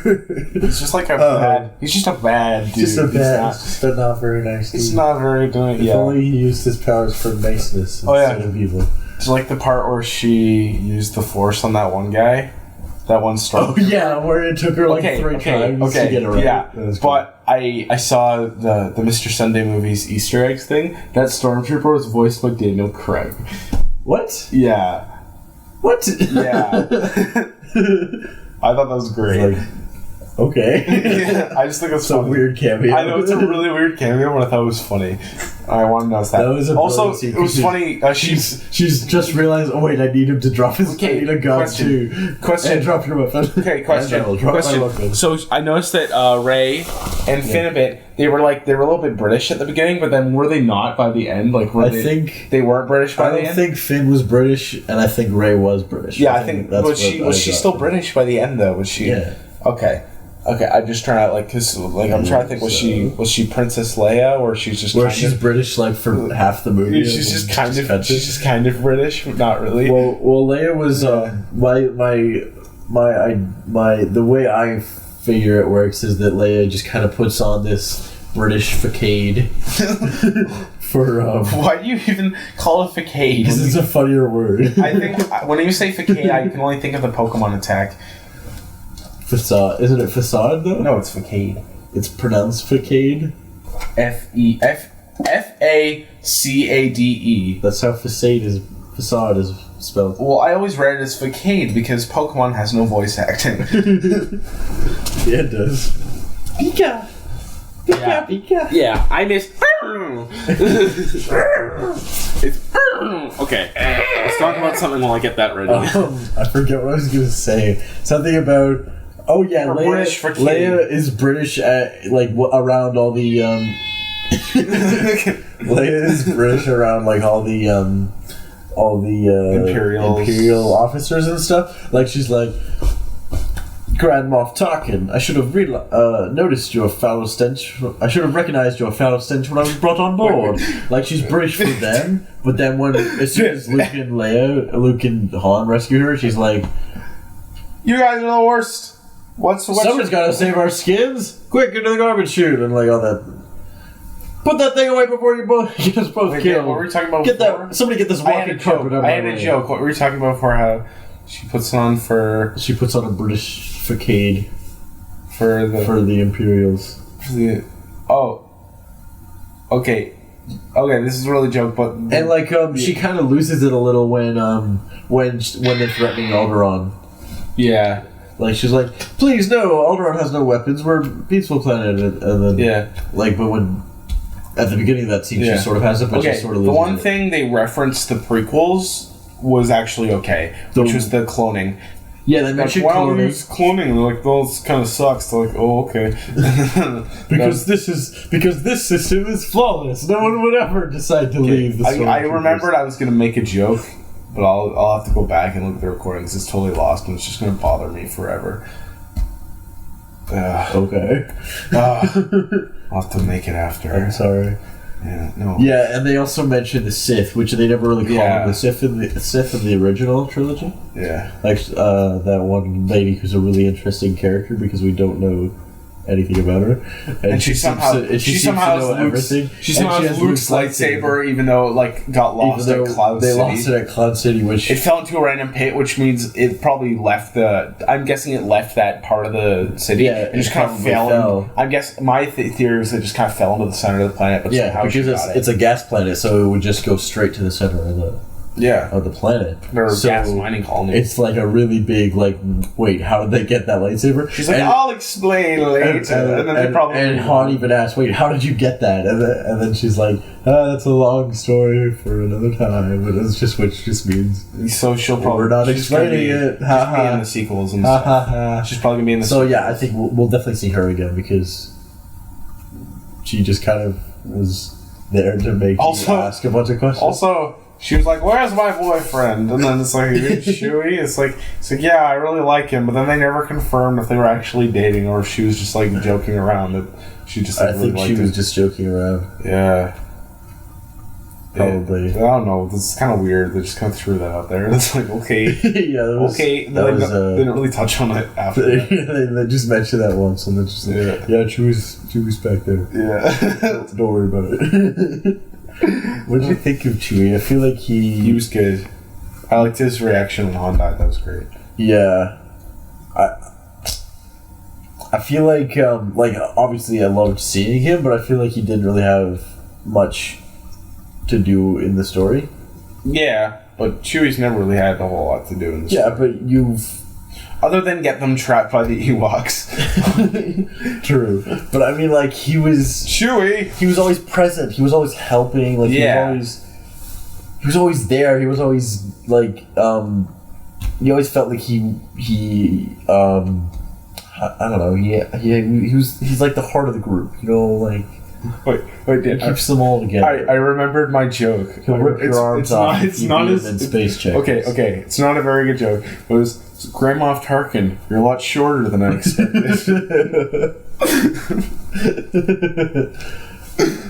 He's just like a bad. He's just a bad dude. Just a not very nice dude. He's not very doing. If only he used his powers for niceness instead of evil. It's like the part where she used the Force on that one guy. That one storm. Oh yeah, where it took her like 3 times to get it right. Yeah, but I saw the Mr. Sunday Movies Easter eggs thing. That stormtrooper was voiced by Daniel Craig. What? Yeah. What? Yeah. I thought that was great. Like, okay. Yeah, I just think it's a weird cameo. I know it's a really weird cameo, but I thought it was funny. I want to notice that. That was also, it was funny. She's just realized. Oh wait, I need him to drop his. Okay, I need a gun too. Question. And drop your weapon. Okay, question. Question. So I noticed that Rey and Finn a bit. They were a little bit British at the beginning, but then were they not by the end? Like, I think they weren't British by the end. I think Finn was British, and I think Rey was British. Yeah, I think. Was she still British by the end though? Was she? Yeah. Okay. I'm just trying to I'm trying to think. Was she Princess Leia, or she's just she's British for half the movie? She's just kind of British, but not really. Well, Leia was the way I figure it works is that Leia just kind of puts on this British facade for. Why do you even call it facade? Because it's a funnier word. I think when you say facade, I can only think of the Pokemon attack. Facade. Isn't it facade though? No, it's facade. It's pronounced facade. Facade. That's how facade is spelled. Well, I always read it as facade because Pokemon has no voice acting. Yeah, it does. Pika! Pika! Yeah, I miss. It's okay. Let's talk about something while I get that ready. I forget what I was going to say. Something about. Oh yeah, Leia is British at around all the. Leia is British around all the Imperial officers and stuff. Like she's like. Grand Moff Tarkin, I should have noticed your foul stench. I should have recognized your foul stench when I was brought on board. Like she's British for them, but then as soon as Luke and Han rescue her, she's like, "You guys are the worst. Someone's got to save our skins! Quick, into the garbage chute!" And all that. Put that thing away before you get us both killed. What were we talking about? Somebody get this walking carpet. I had a joke. What were we talking about before? How she puts on a British facade for the Imperials. Okay. This is a really joke, but she kind of loses it a little when they're threatening Alderaan. Yeah. Like she's like, please no, Alderaan has no weapons. We're a peaceful planet, and then but when at the beginning of that scene she sort of has it, but she sort of loses it. The one thing they referenced the prequels was actually okay, which was the cloning. Yeah, they mentioned cloning. They're like, well, this kind of sucks. They're like, oh, okay. because this system is flawless. No one would ever decide to leave. I remembered I was going to make a joke, but I'll have to go back and look at the recording because it's totally lost and it's just going to bother me forever. Okay. I'll have to make it after. I'm sorry. Yeah, no. Yeah, and they also mentioned the Sith, which they never really called them. The Sith in the original trilogy. Yeah. Like that one lady who's a really interesting character because we don't know anything about her, and she somehow has everything. She somehow has Luke's lightsaber, even though it got lost at Cloud City. They lost it at Cloud City, which it fell into a random pit, which means it probably left I'm guessing it left that part of the city. Yeah, and just kind of fell. I guess my theory is it just kind of fell into the center of the planet. But because it's a gas planet, so it would just go straight to the center of the planet. Or gas mining colony. It's like a really big wait, how did they get that lightsaber? She's like, I'll explain later. And then they probably and Han even asked, wait, how did you get that? And then she's like, that's a long story for another time. But it's just which just means so she'll probably we're not explaining it. She's be in the sequels and stuff. She's probably gonna be in the sequels. I think we'll definitely see her again because she just kind of was there to make you ask a bunch of questions. Also, she was like, "Where's my boyfriend?" And then it's like, Chewie. It's like, yeah, I really like him. But then they never confirmed if they were actually dating or if she was just joking around. That she just. I think she was just joking around. Yeah. Probably. I don't know. This is kind of weird. They just kind of threw that out there. It's like, okay. Yeah, they didn't really touch on it after that. They just mentioned that once, and they're just like, Chewie's back there. Yeah. Don't worry about it. What did you think of Chewie? I feel like he was good. I liked his reaction when Han died. That was great. Yeah. I feel like obviously I loved seeing him, but I feel like he didn't really have much to do in the story. Yeah, but Chewie's never really had a whole lot to do in the story. Yeah, but you've... Other than get them trapped by the Ewoks. True. But I mean, like, he was... Chewie! He was always present. He was always helping. Like, yeah. He was always there. He was always, like, you always felt like he I don't know, he's like the heart of the group, you know, like... Wait, he keeps them all together. I remembered my joke. He'll rip your arms off if you beat him in space check. Okay, it's not a very good joke. It was, Grand Moff Tarkin, you're a lot shorter than I expected.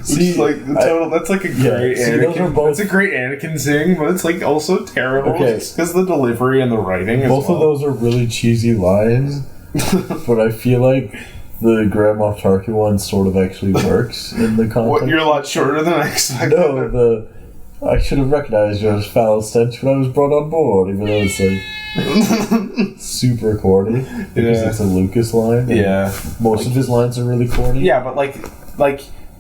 See, like the total. That's like a great Anakin. It's a great Anakin zing, but it's like also terrible. Okay, because the delivery and the writing. Both of those are really cheesy lines, but I feel like the Grand Moff Tarkin one sort of actually works in the context. What, you're a lot shorter than I expected. No, I should have recognized you as foul stench when I was brought on board, even though it's like super corny because it's a Lucas line. Yeah, most of his lines are really corny. Yeah, but like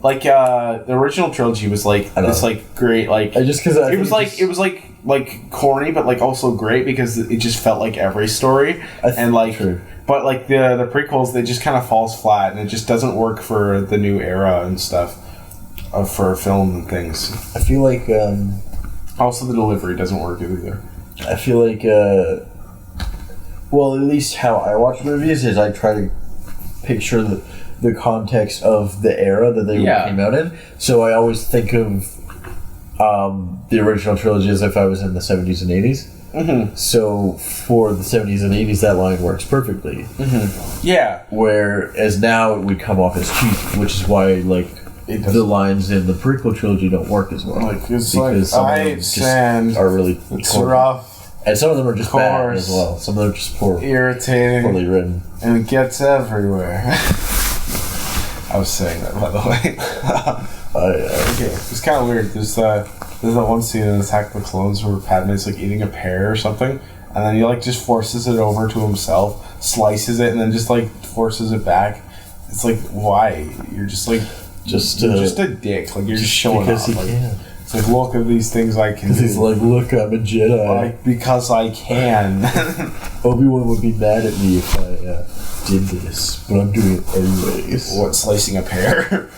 the original trilogy was like this like great like it was like corny but like also great because it just felt like every story and like true. But like the prequels, they just kind of falls flat and it just doesn't work for the new era and stuff for film and things. I feel like also the delivery doesn't work either. I feel like well, at least how I watch movies is I try to picture the context of the era that they came out in. So I always think of the original trilogy as if I was in the 70s and 80s. Mm-hmm. So for the 70s and 80s, that line works perfectly. Mm-hmm. Yeah. Whereas now it would come off as cheap, which is why like the lines in the prequel trilogy don't work as well. Like, it's because some of them just are really it's rough. And some of them are just bad as well. Some of them are just irritating, poorly written, and it gets everywhere. I was saying that, by the way. Okay, it's kind of weird. There's that one scene in Attack of the Clones where Padme's like eating a pear or something, and then he like just forces it over to himself, slices it, and then just like forces it back. It's like, why? You're just like you're just a dick. Like you're just showing off. Like, it's like, look at these things I can do. He's like, look, I'm a Jedi. Like, because I can. Obi-Wan would be mad at me if I did this, but I'm doing it anyways. What, slicing a pear?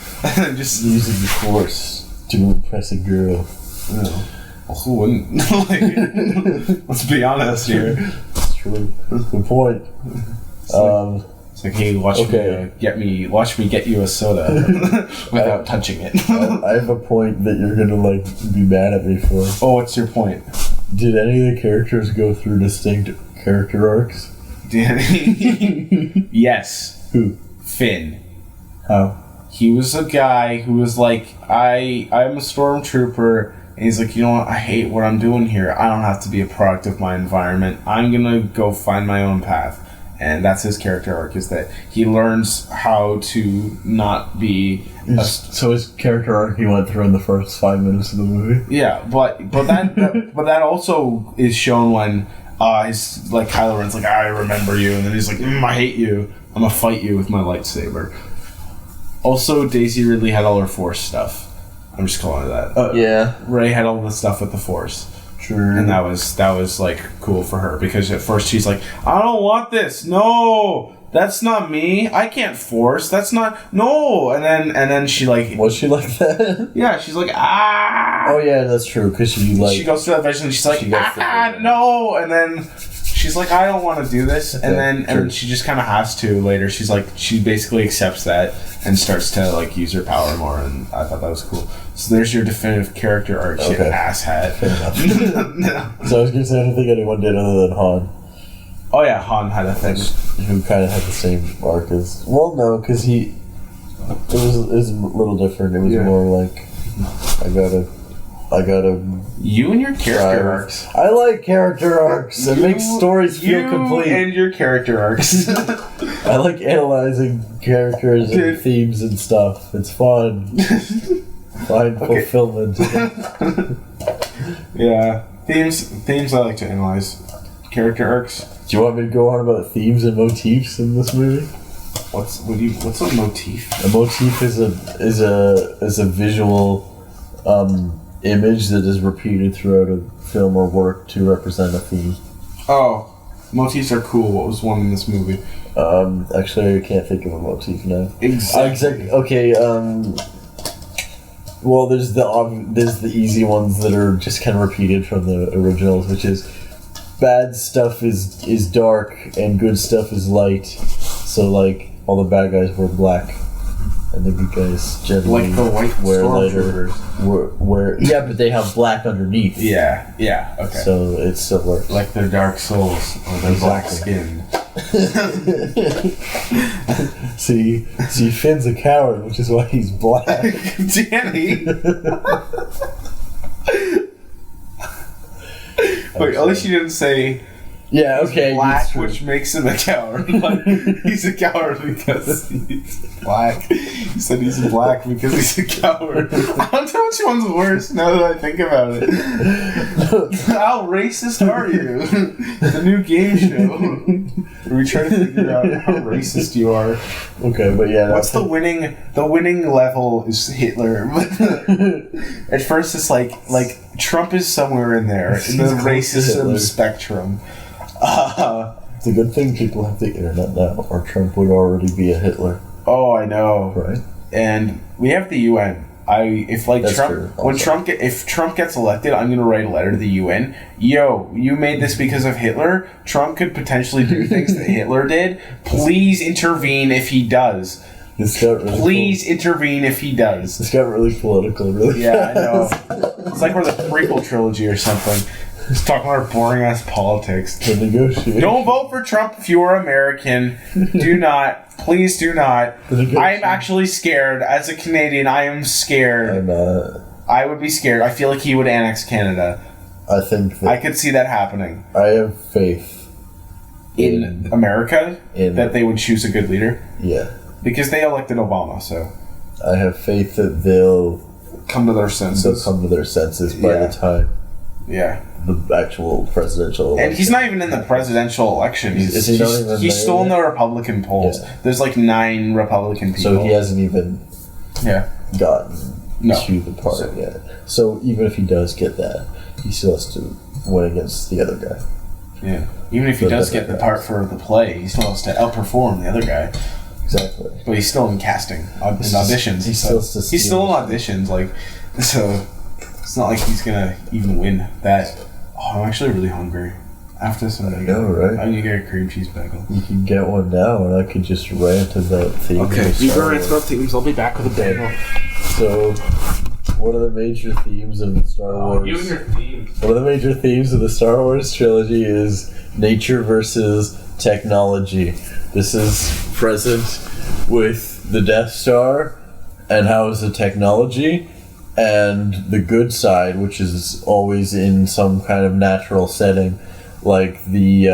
Just using the Force to impress a girl. No. Well, who wouldn't? Like, let's be honest here. It's true. Good point. It's like, hey, watch me get you a soda without touching it. I have a point that you're gonna like be mad at me for. Oh, what's your point? Did any of the characters go through distinct character arcs? Yes. Who? Finn. How? He was a guy who was like, I'm a stormtrooper, and he's like, you know what, I hate what I'm doing here. I don't have to be a product of my environment. I'm gonna go find my own path. And that's his character arc, is that he learns how to not be... So his character arc he went through in the first 5 minutes of the movie? Yeah, but that also is shown when his, like, Kylo Ren's like, I remember you, and then he's like, I hate you. I'm gonna fight you with my lightsaber. Also, Daisy Ridley had all her Force stuff. I'm just calling it that. Yeah. Rey had all the stuff with the Force. Sure. And that was like cool for her because at first she's like, I don't want this. No, that's not me. I can't force. That's not no. And then she like was she like that? Yeah, she's like Oh yeah, that's true because she goes through that vision and she's like no. And then she's like, I don't want to do this. Okay, and then she just kind of has to later. She's like, she basically accepts that and starts to like use her power more. And I thought that was cool. So there's your definitive character arc, you asshat. Fair enough. No. So I was going to say, I don't think anyone did other than Han. Oh yeah, Han had a thing. Who kind of had the same arc as... Well, no, because it was a little different. It was more like, I gotta I gotta. You and your character arcs. I like character arcs. It makes stories feel complete. You and your character arcs. I like analyzing characters and themes and stuff. It's fun. Find fulfillment. Yeah. Themes I like to analyze. Character arcs. Do you want me to go on about themes and motifs in this movie? What's a motif? A motif is a visual image that is repeated throughout a film or work to represent a theme. Oh, motifs are cool. What was one in this movie? Actually, I can't think of a motif now. Exactly. Okay. Well, there's the easy ones that are just kind of repeated from the originals, which is bad stuff is dark and good stuff is light. So like all the bad guys wear black. And the good guys generally like the white wear lighter. Yeah, but they have black underneath. Yeah, okay. So it still works. Like their dark souls or their black skin. See, Finn's a coward, which is why he's black. Danny! Wait, at least you didn't say... Yeah, okay. Black, which makes him a coward. Like, he's a coward because he's black. You said he's black because he's a coward. I don't know which one's worse now that I think about it. How racist are you? The new game show. We try to figure out how racist you are. Okay, but yeah. What's the winning? The winning level is Hitler. At first, it's like Trump is somewhere in there in the racism spectrum. It's a good thing people have the internet now, or Trump would already be a Hitler. Oh, I know. Right. And we have the UN. If Trump gets elected, I'm gonna write a letter to the UN. Yo, you made this because of Hitler. Trump could potentially do things that Hitler did. Please intervene if he does. Please intervene if he does. This got really political, really. Yeah, I know. It's like we're the prequel trilogy or something. Just talking about boring ass politics. To negotiate. Don't vote for Trump if you are American. Do not. Please do not. I am actually scared. As a Canadian, I am scared. I would be scared. I feel like he would annex Canada. I think that I could see that happening. I have faith in America that they would choose a good leader. Yeah. Because they elected Obama, so I have faith that they'll come to their senses. They'll come to their senses by the time. Yeah. The actual presidential election. And he's not even in the presidential election. He's still in the Republican polls. Yeah. There's like 9 Republican people. So he hasn't even gotten to the part yet. So even if he does get that, he still has to win against the other guy. Yeah. Even if he does get the part for the play, he still has to outperform the other guy. Exactly. But he's still in casting, in auditions. He's still in auditions, like, so it's not like he's gonna even win that. Oh, I'm actually really hungry. After this, I know, right? I'm gonna get a cream cheese bagel. You can get one now, and I could just rant about themes. Okay, you go rant about themes. I'll be back with a bagel. So, what are the major themes of the Star Wars? You and your themes. One of the major themes of the Star Wars trilogy is nature versus technology. This is present with the Death Star and how is the technology, and the good side, which is always in some kind of natural setting, like the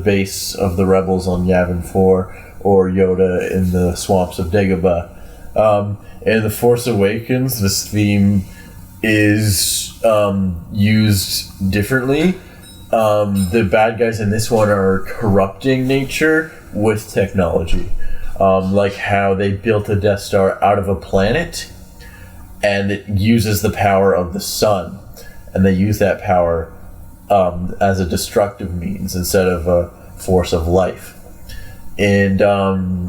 base of the rebels on Yavin 4 or Yoda in the swamps of Dagobah. In The Force Awakens, this theme is used differently. The bad guys in this one are corrupting nature with technology. Like how they built a Death Star out of a planet, and it uses the power of the sun, and they use that power as a destructive means instead of a force of life. And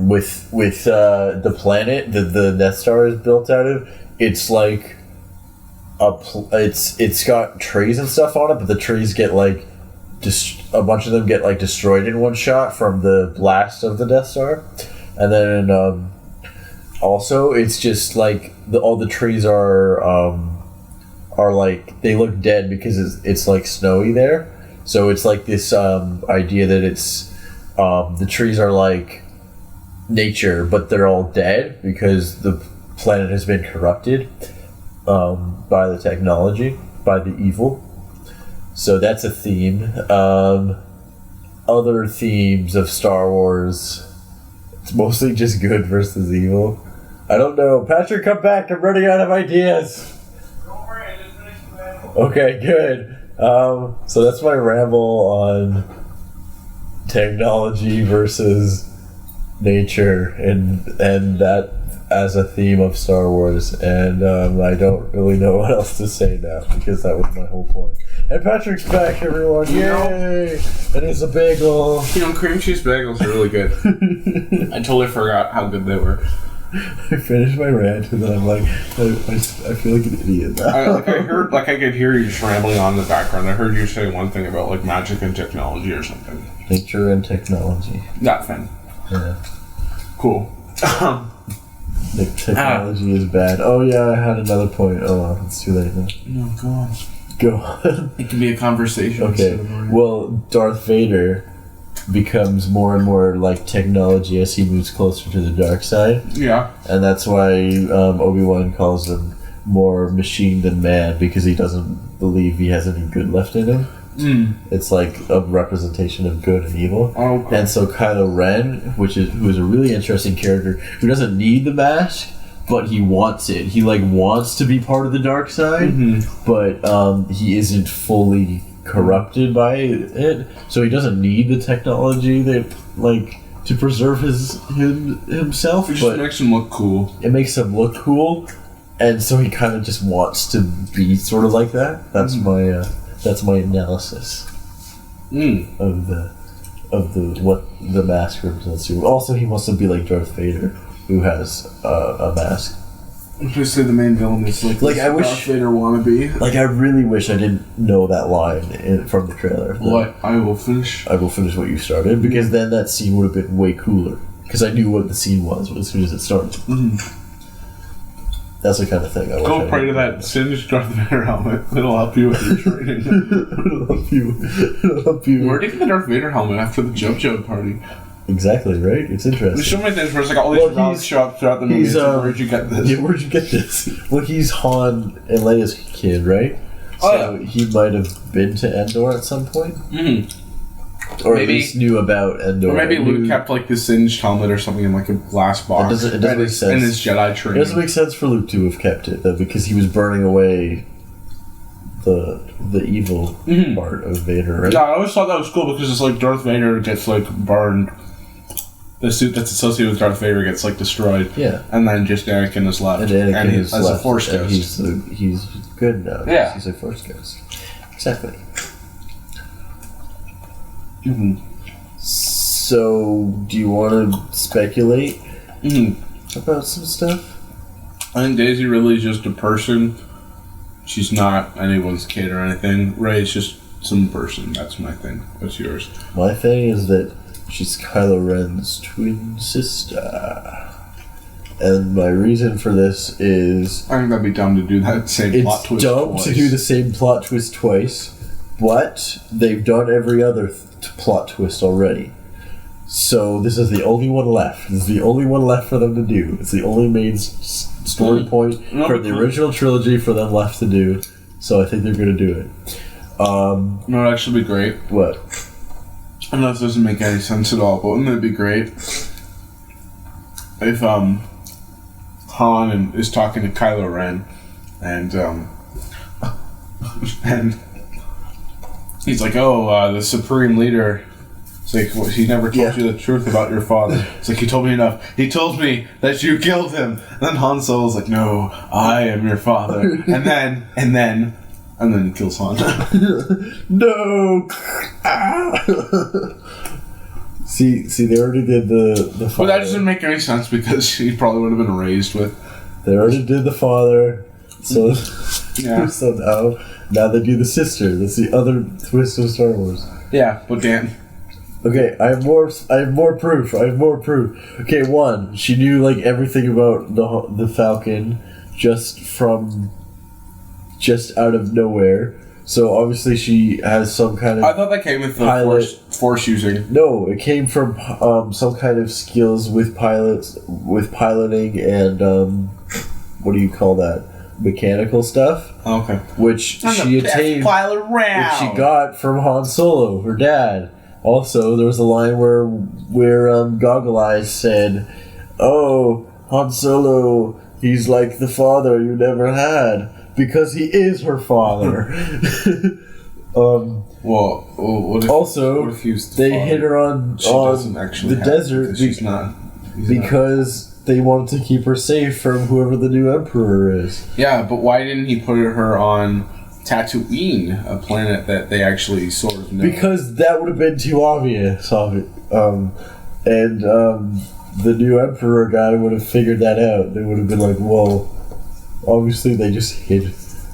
with the planet that the Death Star is built out of, it's like it's got trees and stuff on it, but the trees get like a bunch of them get like destroyed in one shot from the blast of the Death Star, and then also it's just like all the trees are like they look dead because it's like snowy there, so it's like this idea that it's the trees are like nature, but they're all dead because the planet has been corrupted. by the technology, by the evil. So that's a theme. Other themes of Star Wars, it's mostly just good versus evil. I don't know. Patrick, come back. I'm running out of ideas. Don't worry, I just finished the ramble. Okay, good. So that's my ramble on technology versus nature and that as a theme of Star Wars. And I don't really know what else to say now because that was my whole point. And Patrick's back, everyone! Yay! And it's a bagel. Cream cheese bagels are really good. I totally forgot how good they were. I finished my rant and then I'm like, I feel like an idiot now. I could hear you just rambling on in the background. I heard you say one thing about like magic and technology or something. Nature and technology. That thing. Yeah. Cool. Technology is bad. Oh yeah, I had another point. Oh well, it's too late now. No, go on. Go on. It can be a conversation. Okay. Well, Darth Vader becomes more and more like technology as he moves closer to the dark side. Yeah. And that's why Obi-Wan calls him more machine than man, because he doesn't believe he has any good left in him. It's like a representation of good and evil. Okay. And so Kylo Ren, who is a really interesting character, who doesn't need the mask, but he wants it. He like wants to be part of the dark side, but he isn't fully corrupted by it, so he doesn't need the technology that like to preserve himself. It just makes him look cool. It makes him look cool, and so he kind of just wants to be sort of like that. That's my analysis of the what the mask represents to him. Also, he wants to be like Darth Vader, who has a mask. Just say the main villain is like I wish Darth Vader wannabe. Like, I really wish I didn't know that line from the trailer. What? I will finish what you started, because then that scene would have been way cooler. Because I knew what the scene was as soon as it started. That's the kind of thing I wish. Go pray to that singed Darth Vader helmet. It'll help you with your training. It'll help you. Where did you get the Darth Vader helmet after the Jub party? Exactly, right? It's interesting. There's so many things where it's like all these rounds show up throughout the movie. Where'd you get this? Yeah, where'd you get this? Well, he's Han and Leia's kid, right? So he might have been to Endor at some point. Or maybe, at least knew about Endor. Or maybe Luke kept like the singed helmet or something in like a glass box. It doesn't make sense. In his Jedi training. It doesn't make sense for Luke to have kept it, though, because he was burning away the evil part of Vader, right? Yeah, I always thought that was cool because it's like Darth Vader gets like burned. The suit that's associated with Darth Vader gets like destroyed. Yeah. And then just Anakin is left. And Anakin is as left, a Force and Ghost. He's good now. Yeah. He's a Force Ghost. Exactly. So, do you want to speculate about some stuff? I think Daisy Ridley is just a person. She's not anyone's kid or anything. Rey's just some person. That's my thing. What's yours? My thing is that she's Kylo Ren's twin sister. And my reason for this is... I think that'd be dumb to do that same plot twist twice. It's dumb to do the same plot twist twice, but they've done every other plot twist already. So this is the only one left. This is the only one left for them to do. It's the only main story point for the original trilogy for them left to do. So I think they're going to do it. No, it'd actually be great. What? I know this doesn't make any sense at all, but wouldn't it be great if Han is talking to Kylo Ren and he's like, the Supreme Leader. It's like, well, he never told you the truth about your father. It's like, he told me enough. He told me that you killed him. And then Han Solo's like, no, I am your father. and then he kills Han. No. See, they already did the father. But that doesn't make any sense because he probably would have been raised with. They already did the father, so yeah. So now they do the sister. That's the other twist of Star Wars. Yeah, but Dan. Okay, I have more proof. Okay, one, she knew like everything about the Falcon just out of nowhere. So obviously she has some kind of... I thought that came with the force using. No, it came from some kind of skills with piloting and what do you call that? mechanical stuff. Okay. Which she attained. Which she got from Han Solo, her dad. Also, there was a line where Goggle Eyes said, "Oh, Han Solo, he's like the father you never had because he is her father." What if they hit her on the desert she's not because they wanted to keep her safe from whoever the new emperor is. Yeah, but why didn't he put her on Tatooine, a planet that they actually sort of know? Because that would have been too obvious. The new emperor guy would have figured that out. They would have been like, well, obviously they just hid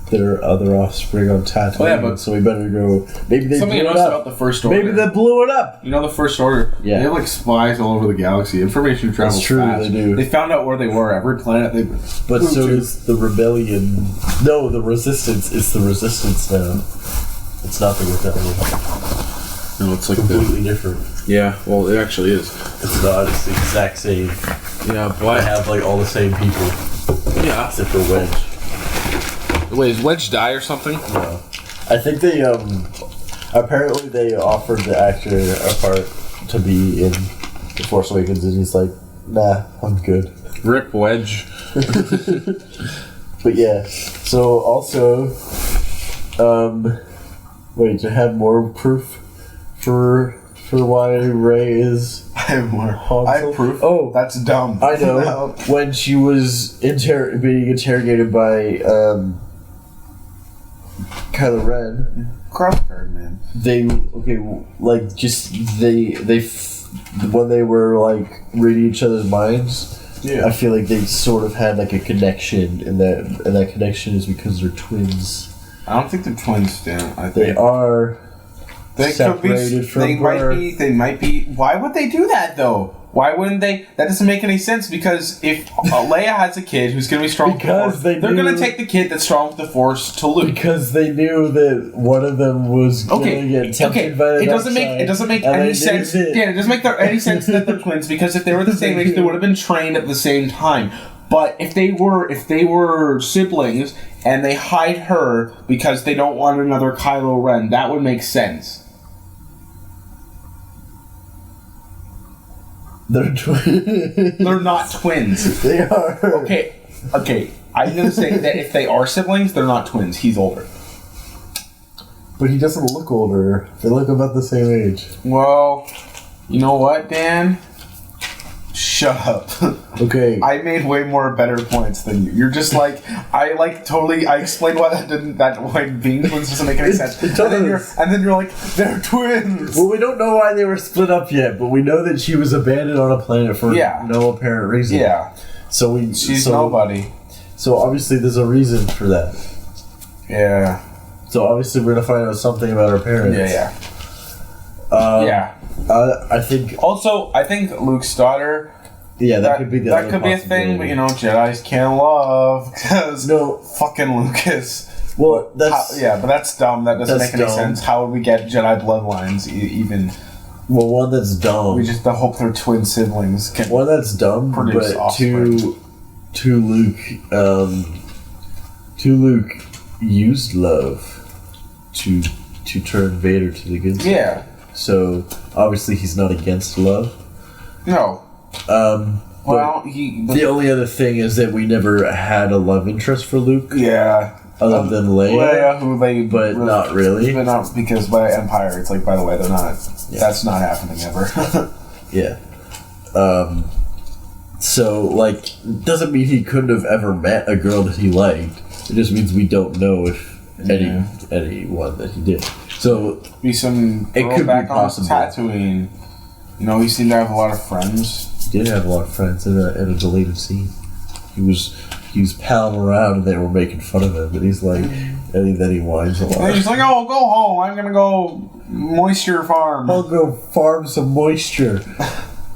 their other offspring on Tatooine, so we better go. Maybe they something blew I it noticed up. about the First Order. Maybe they blew it up. You know the First Order? Yeah. They have like spies all over the galaxy. Information travels That's true, fast. they do. They found out where they were. Every planet they But so does the rebellion. No, the resistance. It's the resistance now. It's not the rebellion. No, it's like completely different. Yeah, well, it actually is. It's not. It's the exact same. Yeah, but I have like all the same people. Yeah, except for Wedge. Wait, is Wedge die or something? No. I think they apparently they offered the actor a part to be in The Force Awakens, and he's like, "Nah, I'm good." Rip Wedge. But yeah. So also, wait, to have more proof for why Rey is. I have more. I have proof. Oh, that's dumb. I know. When she was being interrogated by Kylo Ren, Crossguard man. When they were like reading each other's minds. Yeah. I feel like they sort of had like a connection, and that connection is because they're twins. I don't think they're twins, Dan. I think they are. They separated from birth. They might be. Why would they do that though? Why wouldn't they? That doesn't make any sense, because if Leia has a kid who's going to be strong with the Force, they're going to take the kid that's strong with the Force to Luke. Because they knew that one of them was going to get tempted by the dark side. It doesn't make any sense. Yeah, it doesn't make any sense that they're twins, because if they were the same age, they would have been trained at the same time. But if they were siblings and they hide her because they don't want another Kylo Ren, that would make sense. They're twins. They're not twins. They are. Okay. I'm gonna say that if they are siblings, they're not twins. He's older. But he doesn't look older. They look about the same age. Well, you know what, Dan? Shut up. Okay. I made way more better points than you. You're just like, I explained why why being twins doesn't make any sense. It does. And then you're like, they're twins. Well, we don't know why they were split up yet, but we know that she was abandoned on a planet for no apparent reason. Yeah. She's nobody. So obviously there's a reason for that. Yeah. So obviously we're gonna find out something about her parents. Yeah. I think. Also, I think Luke's daughter. Yeah, that could be the. That could be a thing, but Jedi's can't love because fucking Lucas. Well, but that's dumb. That doesn't make any sense. How would we get Jedi bloodlines even? Well, one that's dumb. We just hope they're twin siblings. One that's dumb, but offspring. to Luke used love to turn Vader to the good side. Yeah. So obviously he's not against love. No. The only other thing is that we never had a love interest for Luke. Yeah. Other than Leia, but not really. But not because by Empire, it's like, by the way, they're not. Yeah. That's not happening ever. Yeah. So like, doesn't mean he couldn't have ever met a girl that he liked. It just means we don't know if anyone that he did. So be some. It could back be possible. On Tatooine. He seemed to have a lot of friends. He did have a lot of friends in a deleted scene. He was palling around and they were making fun of him, and he's like, and then he whines a lot. And he's like, "Oh, go home. I'm gonna go moisture farm. I'll go farm some moisture.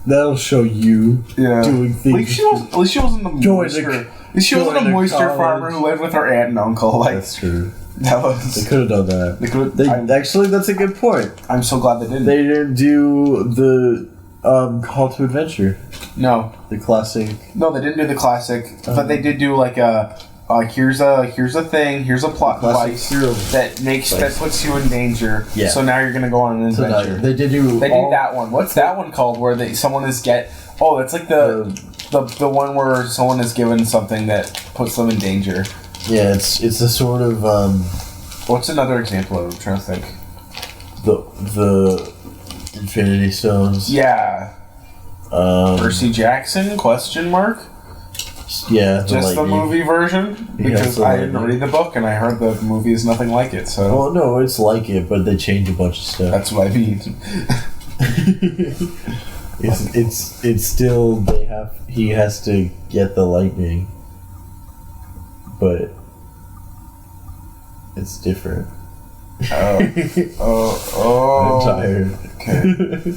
That'll show you doing things." At least she wasn't a moisture. At least she wasn't a moisture farmer who lived with her aunt and uncle. Like, that's true. That was. They could have done that. Actually, that's a good point. I'm so glad they didn't. They didn't do the Call to Adventure. No. The classic. No, they didn't do the classic, but they did do like a here's a thing, here's a plot device that puts you in danger. Yeah. So now you're gonna go on an adventure. They did that one. What's that one called? Where someone is Oh, it's like the one where someone is given something that puts them in danger. Yeah, it's a sort of What's another example of it? I'm trying to think. The Infinity Stones. Yeah. Percy Jackson? Question mark. Yeah, just the movie version, because I didn't read the book and I heard the movie is nothing like it. So well, no, it's like it, but they change a bunch of stuff. That's what I mean. it's still he has to get the lightning, but it's different. Oh! I'm tired. Okay.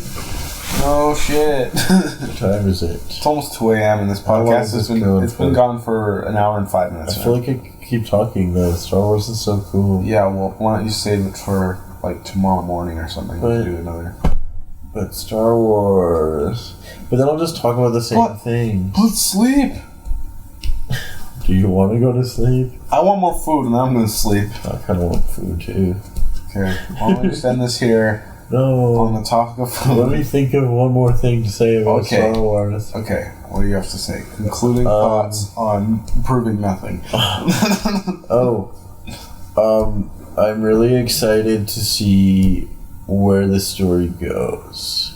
Oh shit! What time is it? It's almost 2 a.m. and this podcast has been gone for an hour and 5 minutes. I feel like I keep talking though. Star Wars is so cool. Yeah, well, why don't you save it for like tomorrow morning or something? We'll do another. But Star Wars. But then I'll just talk about the same thing. But sleep. Do you want to go to sleep? I want more food and then I'm gonna sleep. I kind of want food too. Okay, why don't we just end this here? No. On the topic of food. Let me think of one more thing to say about Star Wars. Okay, what do you have to say? Concluding thoughts on proving nothing. I'm really excited to see where the story goes.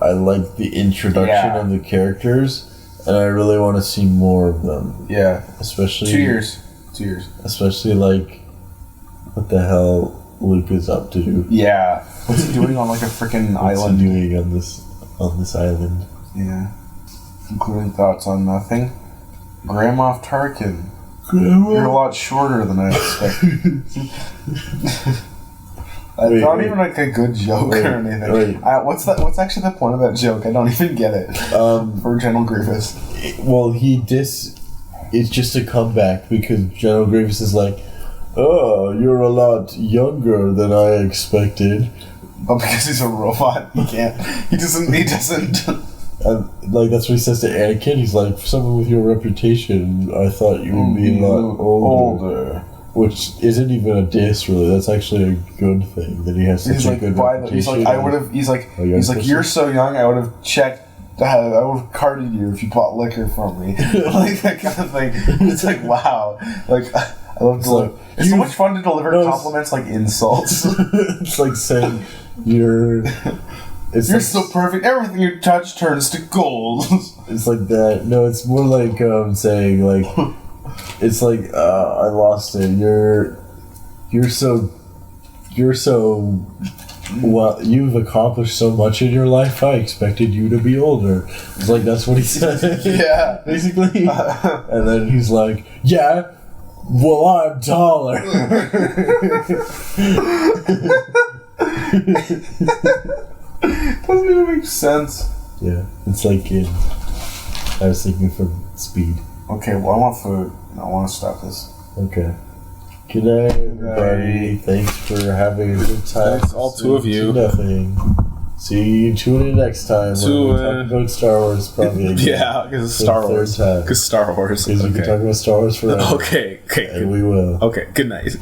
I like the introduction of the characters, and I really want to see more of them. Yeah. Especially 2 years. 2 years. Especially like what the hell Luke is up to. Yeah. What's he doing on like a freaking island? What's he doing on this island? Yeah. Concluding thoughts on nothing. Grand Moff Tarkin. You're a lot shorter than I expected. It's not even like a good joke or anything. What's actually the point of that joke? I don't even get it. For General Grievous. It's just a comeback because General Grievous is like, oh, you're a lot younger than I expected. But because he's a robot, he can't. He doesn't. Like, that's what he says to Anakin. He's like, for someone with your reputation, I thought you would be a lot older. Which isn't even a diss, really. That's actually a good thing that he has such a good reputation. He's like, he's like, you're so young. I would have checked. I would have carded you if you bought liquor from me. Like that kind of thing. It's like, wow. Like, I love to. It's so much fun to deliver compliments like insults. It's like saying you're so perfect. Everything you touch turns to gold. It's like that. No, it's more like saying like. It's like I lost it. You're so well. You've accomplished so much in your life. I expected you to be older. It's like that's what he said. Yeah, basically. And then he's like, "Yeah, well, I'm taller." Doesn't even make sense. Yeah, it's like I was thinking from Speed. Okay, well, I want food. I want to stop this. Okay. Good night, everybody. Thanks for having a good time. Thanks, all two of you. Nothing. See you. Tune in next time. We'll talk about Star Wars probably again. Yeah, because it's Star Wars. Because Star Wars. Because we can talk about Star Wars forever. Okay. And we will. Okay, good night.